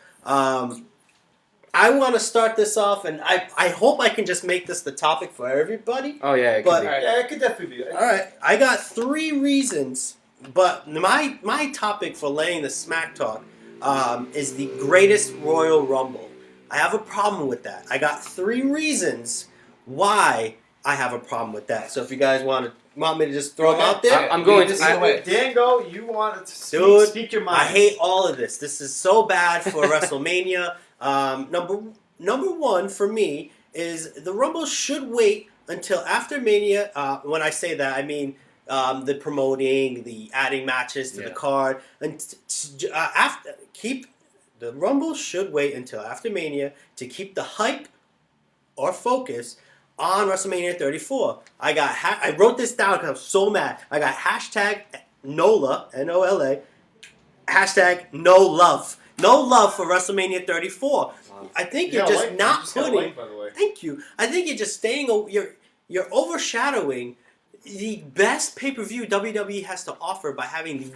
I want to start this off, and I hope I can just make this the topic for everybody. Oh yeah, it But- could be. Yeah, it could definitely be. All right, I got 3 reasons, but my topic for laying the smack talk is the greatest Royal Rumble. I have a problem with that. I got 3 reasons why I have a problem with that. So if you guys want me to just throw them out there, I'm going Just to. either way. Dango, you want to Dude, speak your mind. I hate all of this. This is so bad for WrestleMania. Number 1 for me is the Rumble should wait until after Mania. When I say that, I mean the promoting, the adding matches to the card, and after keep the Rumble should wait until after Mania to keep the hype or focus on WrestleMania 34. I wrote this down because I was so mad. I got hashtag NOLA, N-O-L-A, hashtag no love. No love for WrestleMania 34. Wow. I think you're just not putting. By the way. Thank you. I think you're just staying. You're overshadowing the best pay-per-view WWE has to offer by having the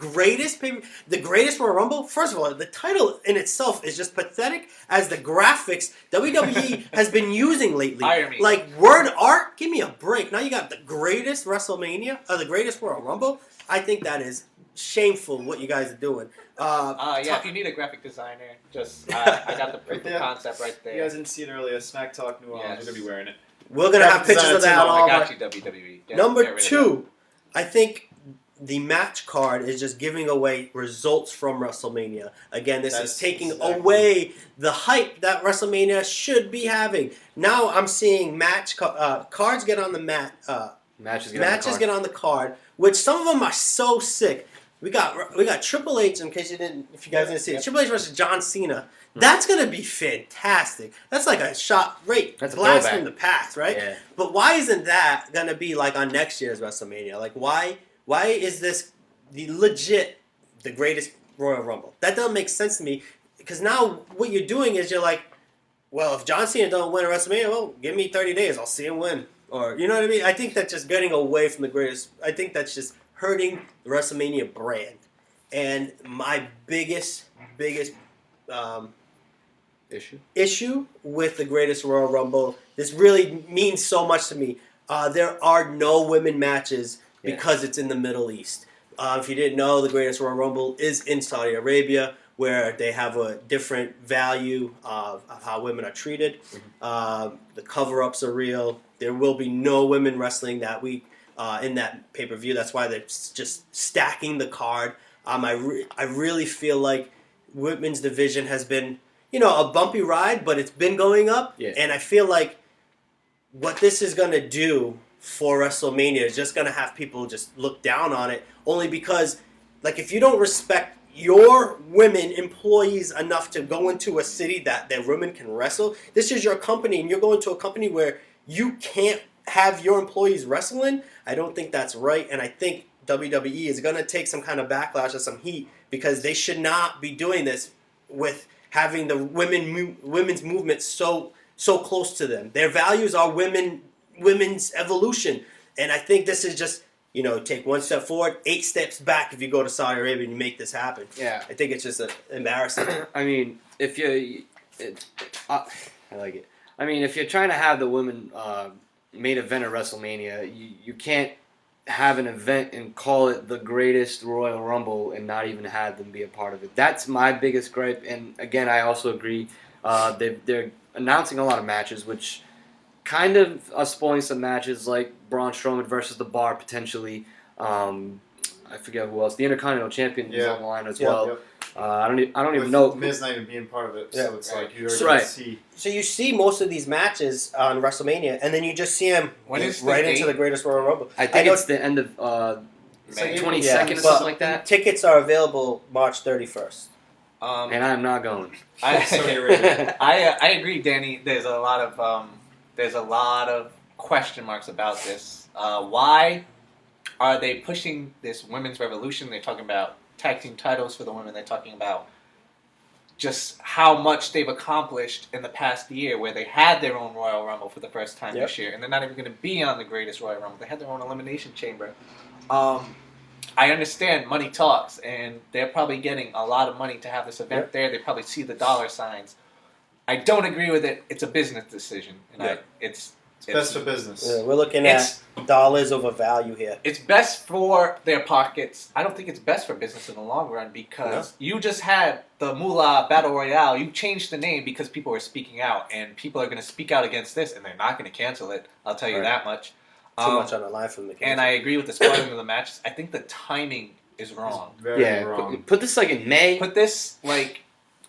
greatest Royal Rumble. First of all, the title in itself is just pathetic as the graphics WWE has been using lately. Like word art, give me a break. Now you got the greatest WrestleMania, or the greatest Royal Rumble. I think that is shameful what you guys are doing. If you need a graphic designer, just I got the proof of concept right there. You guys didn't see it earlier. SmackTalk New Orleans. We're gonna be wearing it. We're going to have pictures of that all. I got you, WWE. Number 2, I think the match card is just giving away results from WrestleMania. Again, this is taking away the hype that WrestleMania should be having. Now I'm seeing cards get on the mat. Matches get on the card, which some of them are so sick. We got Triple H, in case if you guys didn't see it, Triple H versus John Cena. That's going to be fantastic. That's like a shot, that's blast from the past, right? Yeah. But why isn't that going to be like on next year's WrestleMania? Like why is this the greatest Royal Rumble? That doesn't make sense to me, because now what you're doing is you're like, well, if John Cena don't win a WrestleMania, well, give me 30 days, I'll see him win. Or, you know what I mean? I think that's just getting away from the greatest. I think that's just hurting the WrestleMania brand. And my biggest issue with the greatest Royal Rumble, this really means so much to me. There are no women matches because it's in the Middle East. If you didn't know, the greatest Royal Rumble is in Saudi Arabia, where they have a different value of how women are treated. The cover-ups are real. There will be no women wrestling that week in that pay-per-view. That's why they're just stacking the card. I really feel like women's division has been, a bumpy ride, but it's been going up. Yeah. And I feel like what this is going to do for WrestleMania is just going to have people just look down on it, only because, like, if you don't respect your women employees enough to go into a city that their women can wrestle, this is your company, and you're going to a company where you can't have your employees wrestling, I don't think that's right. And I think WWE is going to take some kind of backlash or some heat, because they should not be doing this with having the women's movement so close to them. Their values are women's evolution. And I think this is just, take one step forward, 8 steps back if you go to Saudi Arabia and you make this happen. Yeah. I think it's just embarrassing. I mean, I like it. I mean, if you're trying to have the women main event of WrestleMania, you can't have an event and call it the greatest Royal Rumble and not even have them be a part of it. That's my biggest gripe. And again, I also agree. They're announcing a lot of matches, which kind of are spoiling some matches, like Braun Strowman versus The Bar potentially. I forget who else. The Intercontinental Champion is on the line as well. Yep. I don't even know. Miz not even being part of it, so it's like you already see. So you see most of these matches on WrestleMania, and then you just see them right into the greatest Royal Rumble. I think it's the end of 22nd or something like that. Tickets are available March 31st. And I'm not going. I agree, Danny. There's a lot of question marks about this. Why are they pushing this women's revolution? They're talking about tag team titles for the women. They're talking about just how much they've accomplished in the past year, where they had their own Royal Rumble for the first time this year, and they're not even going to be on the greatest Royal Rumble. They had their own Elimination Chamber. I understand money talks, and they're probably getting a lot of money to have this event there. They probably see the dollar signs. I don't agree with it. It's a business decision, and it's best for business. Yeah, we're looking at dollars over value here. It's best for their pockets. I don't think it's best for business in the long run, because you just had the Moolah Battle Royale. You changed the name because people were speaking out, and people are going to speak out against this, and they're not going to cancel it. I'll tell you that much. Too much on the line from the cancel. And I agree with the spoiling of the matches. I think the timing is wrong. It's very wrong. Put this like in May. Put this like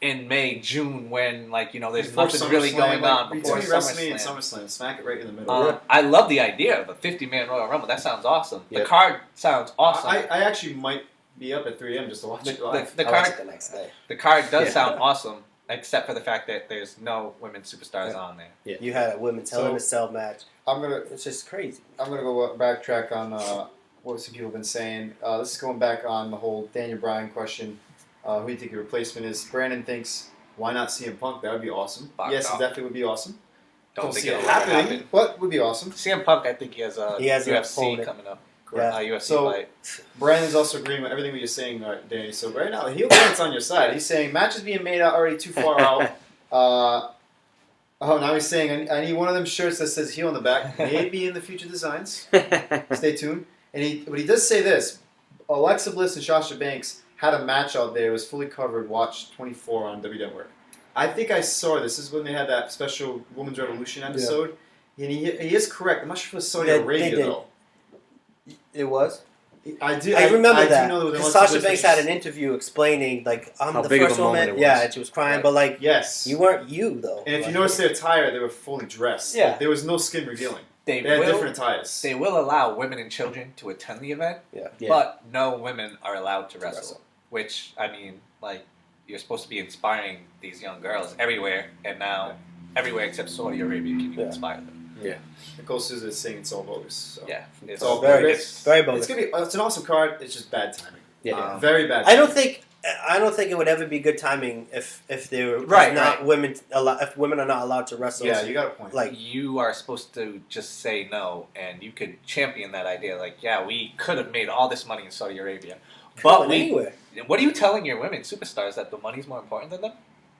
in May, June, when there's Before nothing really SummerSlam, going on before between WrestleMania and SummerSlam. SummerSlam, smack it right in the middle. I love the idea of a 50-man Royal Rumble. That sounds awesome. Yeah. The card sounds awesome. I actually might be up at 3 a.m. just to watch it live. The I watch card, it the next day. the card does Yeah. sound awesome, except for the fact that there's no women superstars on there. You had a women's Hell in a Cell match. I'm gonna It's just crazy. go backtrack on what some people have been saying. This is going back on the whole Daniel Bryan question. Who do you think your replacement is? Brandon thinks, why not CM Punk? That would be awesome. Fuck Yes, off. it definitely would be awesome. Don't think see it it'll ever happening, happen. but would be awesome. CM Punk, I think he has a He has an UFC opponent. coming up. Yeah. UFC So- fight. Brandon's also agreeing with everything you're saying, Danny. So right now, the heel Brandon's on your side. He's saying matches being made out already too far out. Now he's saying I need one of them shirts that says heel on the back. Maybe in the future designs. Stay tuned. But he does say this: Alexa Bliss and Sasha Banks had a match out there. It was fully covered. Watch 24 on WWE Network. I think I saw this. This is when they had that special Women's Revolution episode. And he is correct. I'm not sure if it was Saudi They Arabia did. though. It was. I remember do that. know that Because Alexa Sasha Bliss Banks was- had an interview explaining, like, I'm How the big of first a moment woman. it was. Yeah, and she was crying, Right. but, like, Yes. you weren't you, though. And if you Like, notice their attire, they were fully dressed. Yeah. Like, there was no skin revealing. They They had will. different attires. They will allow women and children to attend the event, Yeah. but no women are allowed to wrestle. Wrestle. Which, I mean, you're supposed to be inspiring these young girls everywhere, and now everywhere except Saudi Arabia can you Yeah. inspire them. Nicole Souza is saying it's all bogus. So. Yeah, It's all very, bogus. very It's bogus. gonna be. It's an awesome card. It's just bad timing. Yeah. Very bad. I Timing. don't think it would ever be good timing if they were Right, not right. women if women are not allowed to wrestle. Yeah, you got a point. Like, You are supposed to just say no, and you could champion that idea. Yeah, we could have made all this money in Saudi Arabia, but going anywhere. What are you telling your women superstars, that the money's more important than them?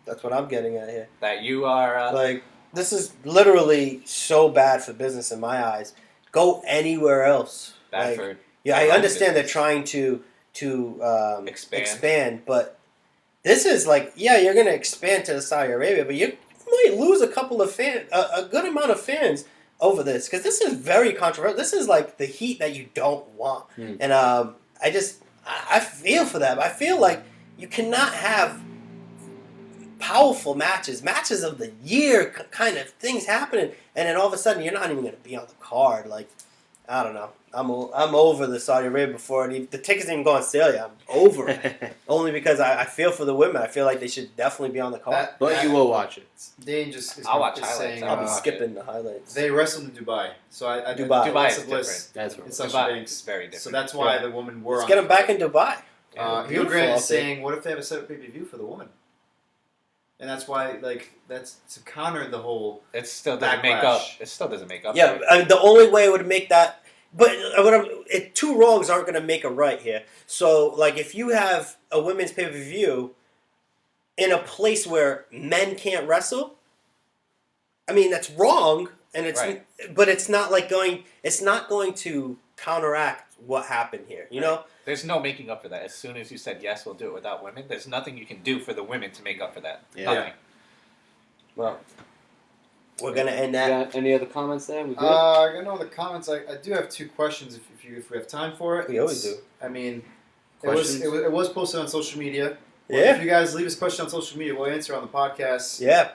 That's what I'm getting at here. That you are Like, this is literally so bad for business in my eyes. Go anywhere else. bad Like, for yeah, I your own understand they're business. trying to Expand. but this is like, yeah, you're going to expand to Saudi Arabia, but you might lose a couple of fans, a good amount of fans over this, because this is very controversial. This is like the heat that you don't want, and I feel for that. I feel like you cannot have powerful matches of the year, kind of things happening, and then all of a sudden you're not even going to be on the card. Like, I don't know. I'm over the Saudi Arabia before the tickets didn't even go on sale yet. I'm over it. Only because I feel for the women. I feel like they should definitely be on the card. But you will watch it. Dane just is I'll watch is highlights. saying I'll I'll be watch skipping the highlights. they wrestled in Dubai. So I Dubai. Dubai Alexa is Bliss That's and right. Sasha Dubai Banks. is very different. So that's why the women were Let's on get the them back card. in Dubai. Heel Beautiful Grant out is there. saying, what if they have a separate pay-per-view for the woman? And that's why, that's to counter the whole. It still doesn't make up. Backlash. It still doesn't make up. Yeah, for it. I mean, the only way it would make that. But two wrongs aren't going to make a right here. So, like, if you have a women's pay-per-view in a place where men can't wrestle, I mean, that's wrong. And it's, Right. but it's not like going. It's not going to counteract what happened here. You know. There's no making up for that. As soon as you said yes, we'll do it without women. There's nothing you can do for the women to make up for that. Yeah. Nothing. Well, we're gonna end You that. got any other comments there? We good? I know the comments. I do have two questions if we have time for it. We always do. I mean, Questions? it was posted on social media. Yeah. If you guys leave us a question on social media, we'll answer on the podcast. Yeah.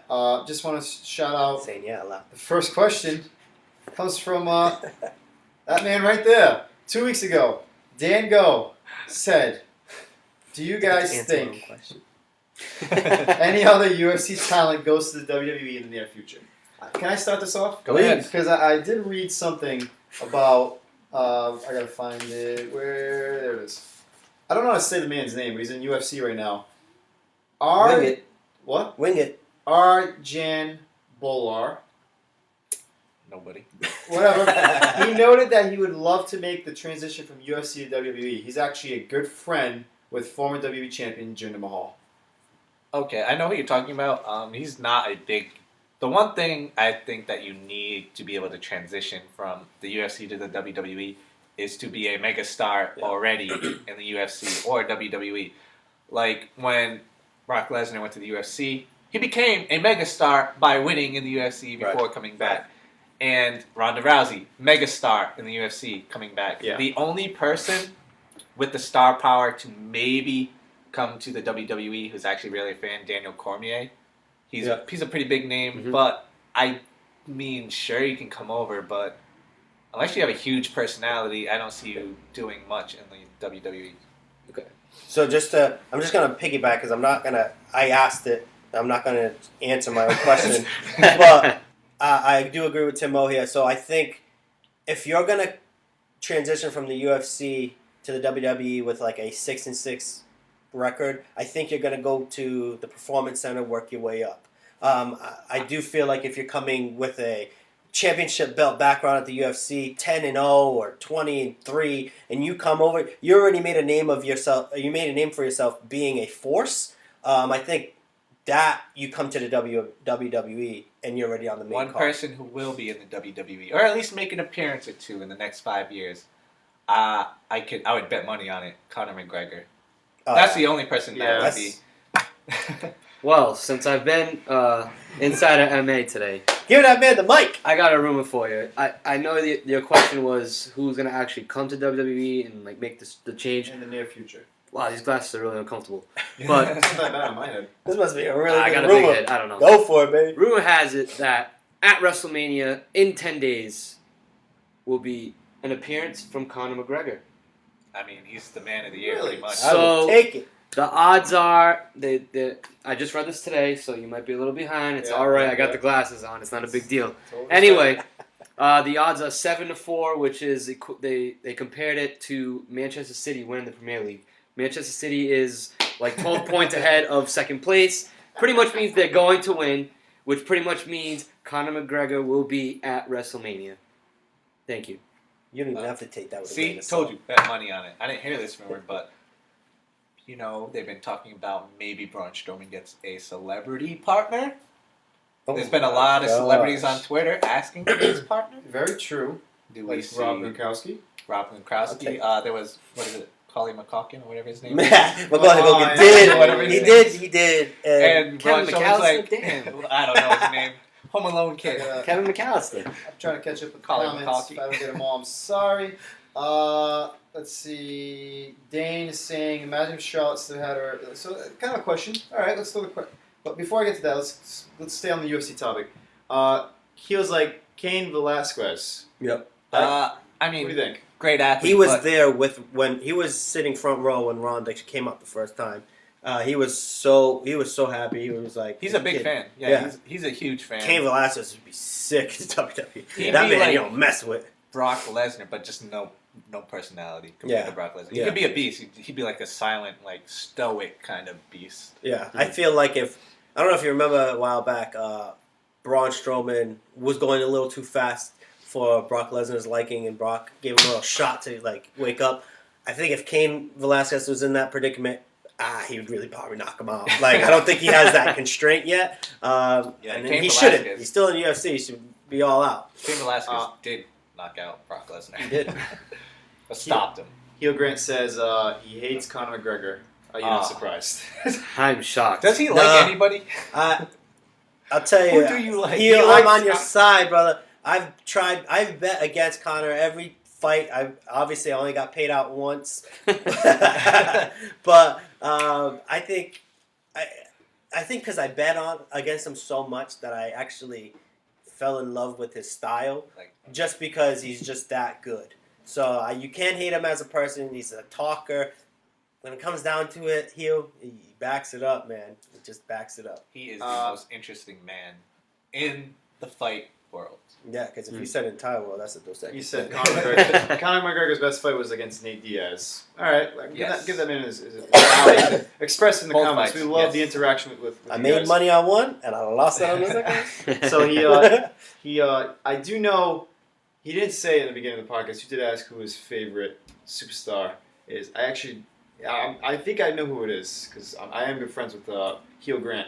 Just want to shout out Saying yeah a lot. the first question comes from that man right there. 2 weeks ago, Dan Go said, "Do you guys Answer my own think question. any other UFC talent goes to the WWE in the near future?" Can I start this off? Go ahead. Because I did read something about. I gotta find it. There it is. I don't know how to say the man's name, but he's in UFC right now. Wing it. What? Wing it. Arjan Bolar. Nobody. Whatever. He noted that he would love to make the transition from UFC to WWE. He's actually a good friend with former WWE champion Jinder Mahal. Okay, I know who you're talking about. He's not a big. The one thing I think that you need to be able to transition from the UFC to the WWE is to be a megastar already in the UFC or WWE. Like when Brock Lesnar went to the UFC, he became a megastar by winning in the UFC before coming back. And Ronda Rousey, megastar in the UFC, coming back. Yeah. The only person with the star power to maybe come to the WWE who's actually really a fan, Daniel Cormier. He's a pretty big name, Mhm. but I mean, sure, you can come over, but unless you have a huge personality, I don't see you doing much in the WWE. So I'm just gonna piggyback because I asked it. I'm not gonna answer my own question, but I do agree with Timo here. So I think if you're gonna transition from the UFC to the WWE with like a 6-6 record, I think you're gonna go to the Performance Center, work your way up. I do feel like if you're coming with a championship belt background at the UFC, 10-0 or 20-3, and you come over, you already made a name of yourself. You made a name for yourself being a force. I think that you come to the WWE and you're already on the main One card. person who will be in the WWE, or at least make an appearance or two in the next 5 years, I would bet money on it. Conor McGregor. That's the only person that would be. Well, since I've been inside of MA today, Give that man the mic. I got a rumor for you. I know your question was who's gonna actually come to WWE and like make the change. In the near future. Wow, these glasses are really uncomfortable. But It's not that bad on my head. This must be a really I good got a rumor. big head. I don't know. Go for it, baby. Rumor has it that at WrestleMania in 10 days will be an appearance from Conor McGregor. I mean, he's the man of the year, Really? pretty much. I will So- take it. The odds are I just read this today, so you might be a little behind. It's Yeah, all right. I got yeah. the glasses on. It's not a big deal. Totally Anyway, the odds are 7-4, which is they compared it to Manchester City winning the Premier League. Manchester City is like 12 points ahead of second place. Pretty much means they're going to win, which pretty much means Conor McGregor will be at WrestleMania. Thank you. You don't even have to take that with a See, grain of told salt. you, bet money on it. I didn't hear this rumor, but you know they've been talking about maybe Braun Strowman gets a celebrity partner. Oh There's been a my lot of celebrities on gosh. Twitter asking for his partner. Very true. Do we Like see Rob Gronkowski. Rob Gronkowski? There was what is it, Collie McCawkin or whatever his name is. McConaughey yeah. did. Whatever He his did. He did. And Braun Kevin Strowman's McAllister? like, Damn. I don't know his name. Home Alone kid. Kevin McAllister. I'm trying to catch up with Colin comments. McCarthy. If I don't get them all, I'm sorry. Let's see. Dane is saying, imagine if Charlotte still had her. So, kind of a question. All right, let's throw the question. But before I get to that, let's stay on the UFC topic. Heels like Cain Velasquez. Yep. I What do you mean, think? great athlete. He was but there when he was sitting front row when Ronda came up the first time. He was so happy. He was like, He's a big fan. Yeah, Yeah. He's a huge fan. Cain Velasquez would be sick in WWE. He'd That be man like- you don't mess with. Brock Lesnar, but just no personality compared Yeah. to Brock Lesnar. Yeah. He could be a beast. He'd be like a silent, like stoic kind of beast. Yeah, I feel like I don't know if you remember a while back, Braun Strowman was going a little too fast for Brock Lesnar's liking, and Brock gave him a little shot to like wake up. I think if Cain Velasquez was in that predicament, he would really probably knock him out. Like I don't think he has that constraint yet, and Cain he shouldn't. Velasquez- He's still in the UFC. He should be all out. Cain Velasquez did knock out Brock Lesnar. He did. But stopped him. Heel Grant says he hates Conor McGregor. Are you not surprised? I'm shocked. Does he Nah. like anybody? I'll tell you. Who do you like? Heel, He I'm likes on your Con- side, brother. I've bet against Conor every fight. Obviously I only got paid out once, but I think because I bet against him so much that I actually fell in love with his style, Like- just because he's just that good. So you can't hate him as a person. He's a talker. When it comes down to it, he backs it up, man. He just backs it up. He is the most interesting man in the fight world. Yeah, because if you said entire world, that's a Dos Equis You said thing. Conor McGregor. Conor McGregor's best fight was against Nate Diaz. All right, Yes. give that in as express in the Both comments. fights, We love yes. the interaction with I you made guys. money on one, and I lost it on the second. So I do know, he didn't say in the beginning of the podcast, you did ask who his favorite superstar is. I think I know who it is, because I am good friends with Heel Grant.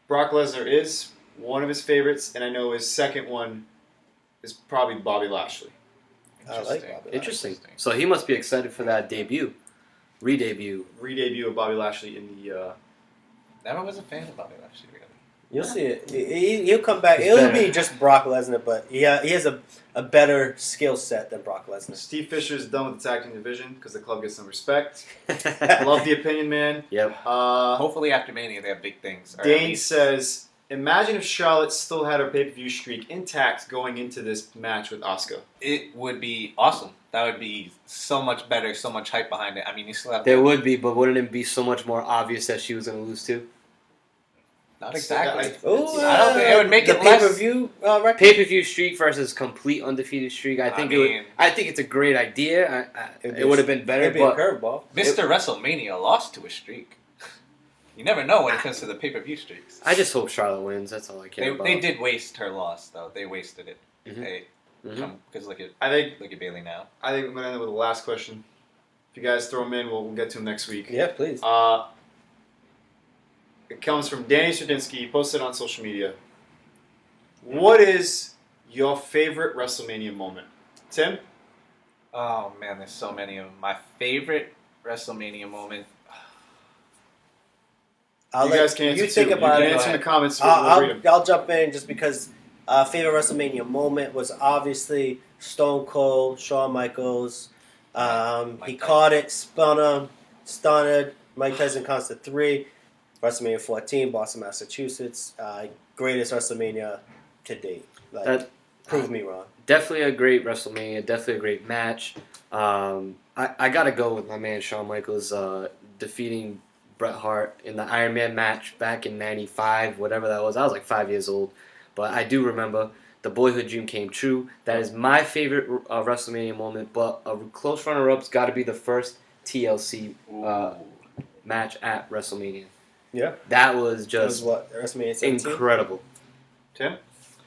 Brock Lesnar is one of his favorites, and I know his second one is probably Bobby Lashley. I like Bobby. Interesting. So he must be excited for that debut, re-debut. Re-debut of Bobby Lashley in the... Never was a fan of Bobby Lashley, really. You'll see it. He'll come back. He's It'll better. be just Brock Lesnar, but he has a better skill set than Brock Lesnar. Steve Fisher's done with the tag team division because the club gets some respect. I love the opinion, man. Yep. Hopefully after Mania they have big things. Or at Dane least- says, imagine if Charlotte still had her pay-per-view streak intact going into this match with Asuka. it would be awesome. That would be so much better, so much hype behind it. I mean, you still have There would be, but wouldn't it be so much more obvious that she was going to lose too? not exactly. Ooh, I don't think it would make the it less- pay-per-view record. Pay-per-view streak versus complete undefeated streak. I think mean- I think it's a great idea. It'd It be- would have been better, It'd be a but curveball. Mr. WrestleMania lost to a streak. You never know when it comes to the pay-per-view streaks. I just hope Charlotte wins. That's all I care about. They did waste her loss though. They wasted it. Mhm. Hey, Mhm. because look at I think Bailey now. I'm going to end it with the last question. If you guys throw them in, we'll get to them next week. Yeah, please. It comes from Danny Serdinsky. He posted on social media. What is your favorite WrestleMania moment? Tim? Oh man, there's so many of them. My favorite WrestleMania moment. I'll You guys can answer you think too. about you it. can answer in the comments. We'll read them. I'll jump in just because favorite WrestleMania moment was obviously Stone Cold, Shawn Michaels. He Tyson. caught it, spun him, stunned. Mike Tyson counts to 3. WrestleMania 14, Boston, Massachusetts. Greatest WrestleMania to date. That- Prove me wrong. Definitely a great WrestleMania. Definitely a great match. I got to go with my man Shawn Michaels defeating Bret Hart in the Iron Man match back in '95, whatever that was. I was like 5 years old. But I do remember the boyhood dream came true. That is my favorite WrestleMania moment. But a close runner-up's got to be the first TLC match at WrestleMania. Yeah. That was That was just what? WrestleMania 17? incredible. Tim?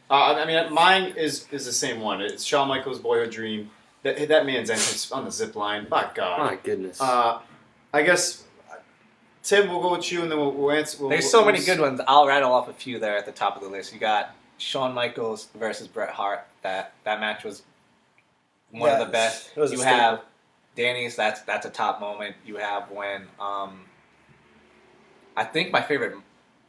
I mean, mine is the same one. It's Shawn Michaels' boyhood dream. That man's entrance on the zip line. My God. My goodness. I guess, Tim, we'll go with you, and then we'll answer. There's so many good ones. I'll rattle off a few there at the top of the list. You got Shawn Michaels versus Bret Hart. That match was one of the best. it was a You staple. have Danny's. That's a top moment. You have when I think my favorite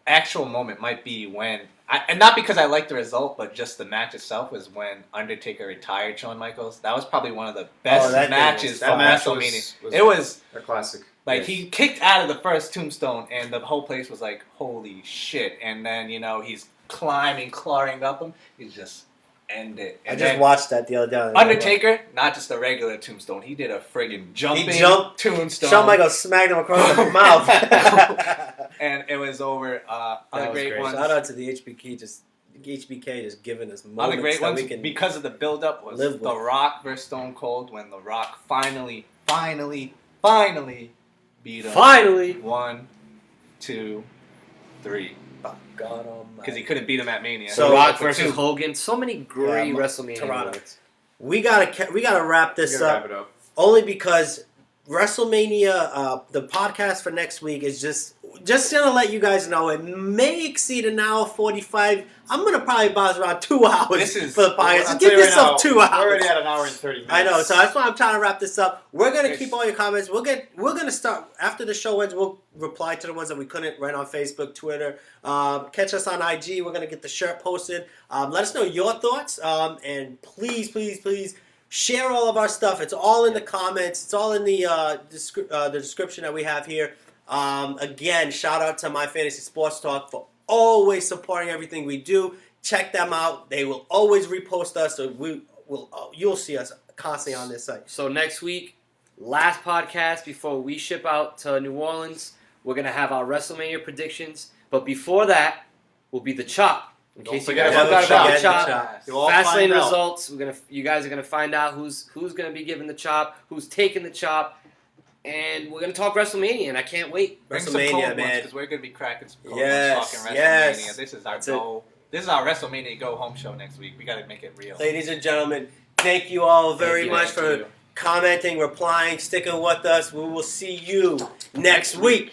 actual moment might be when. And not because I liked the result, but just the match itself was when Undertaker retired Shawn Michaels. That was probably one of the best that matches that from match WrestleMania. was It was a classic. like Yes. he kicked out of the first tombstone, and the whole place was like, "Holy shit!" And then he's climbing, clawing up him. He just end it. I And just then watched that the other day. Undertaker, not just a regular tombstone. He did a friggin' jumping jumped. tombstone. Shawn Michaels smacked him across the mouth. And it was over. Other was great great. ones. Shout out to the HBK just giving us moments Other great that ones we can because of the build-up was live with. The Rock versus Stone Cold when The Rock finally beat him. Finally. 1, 2, 3. Oh, God almighty. Because he couldn't beat him at Mania. So, The Rock For versus two. Hogan. So many great Yeah, WrestleMania Toronto. moments. we gotta wrap this Gotta up wrap it up. only because WrestleMania, the podcast for next week is just gonna let you guys know it may exceed an hour 45. I'm gonna probably bounce around 2 hours This is- for the I'll podcast. tell Give you right yourself now, 2 We're hours. already at an hour and 30 minutes. I know, so that's why I'm trying to wrap this up. We're gonna Yes. keep all your comments. We're gonna start after the show ends. We'll reply to the ones that we couldn't right on Facebook, Twitter. Catch us on IG. We're gonna get the shirt posted. Let us know your thoughts. And please share all of our stuff. It's all in the comments. It's all in the description that we have here. Again, shout out to My Fantasy Sports Talk for always supporting everything we do. Check them out. They will always repost us, so you'll see us constantly on this site. So next week, last podcast before we ship out to New Orleans, we're going to have our WrestleMania predictions. But before that will be the chop. In Don't case you forget guys about forgot the about the chop. chop. You'll all Fastlane find out. results. You guys are gonna find out who's gonna be giving the chop, who's taking the chop, and we're gonna talk WrestleMania, and I can't wait. Bring some WrestleMania, cold ones man. because we're going to be cracking some cold Yes, ones talking WrestleMania. yes. This is our That's it. goal. This is our WrestleMania go home show next week. We got to make it real. Ladies and gentlemen, thank you all very you. much Thank for you. commenting, replying, sticking with us. We will see you next week.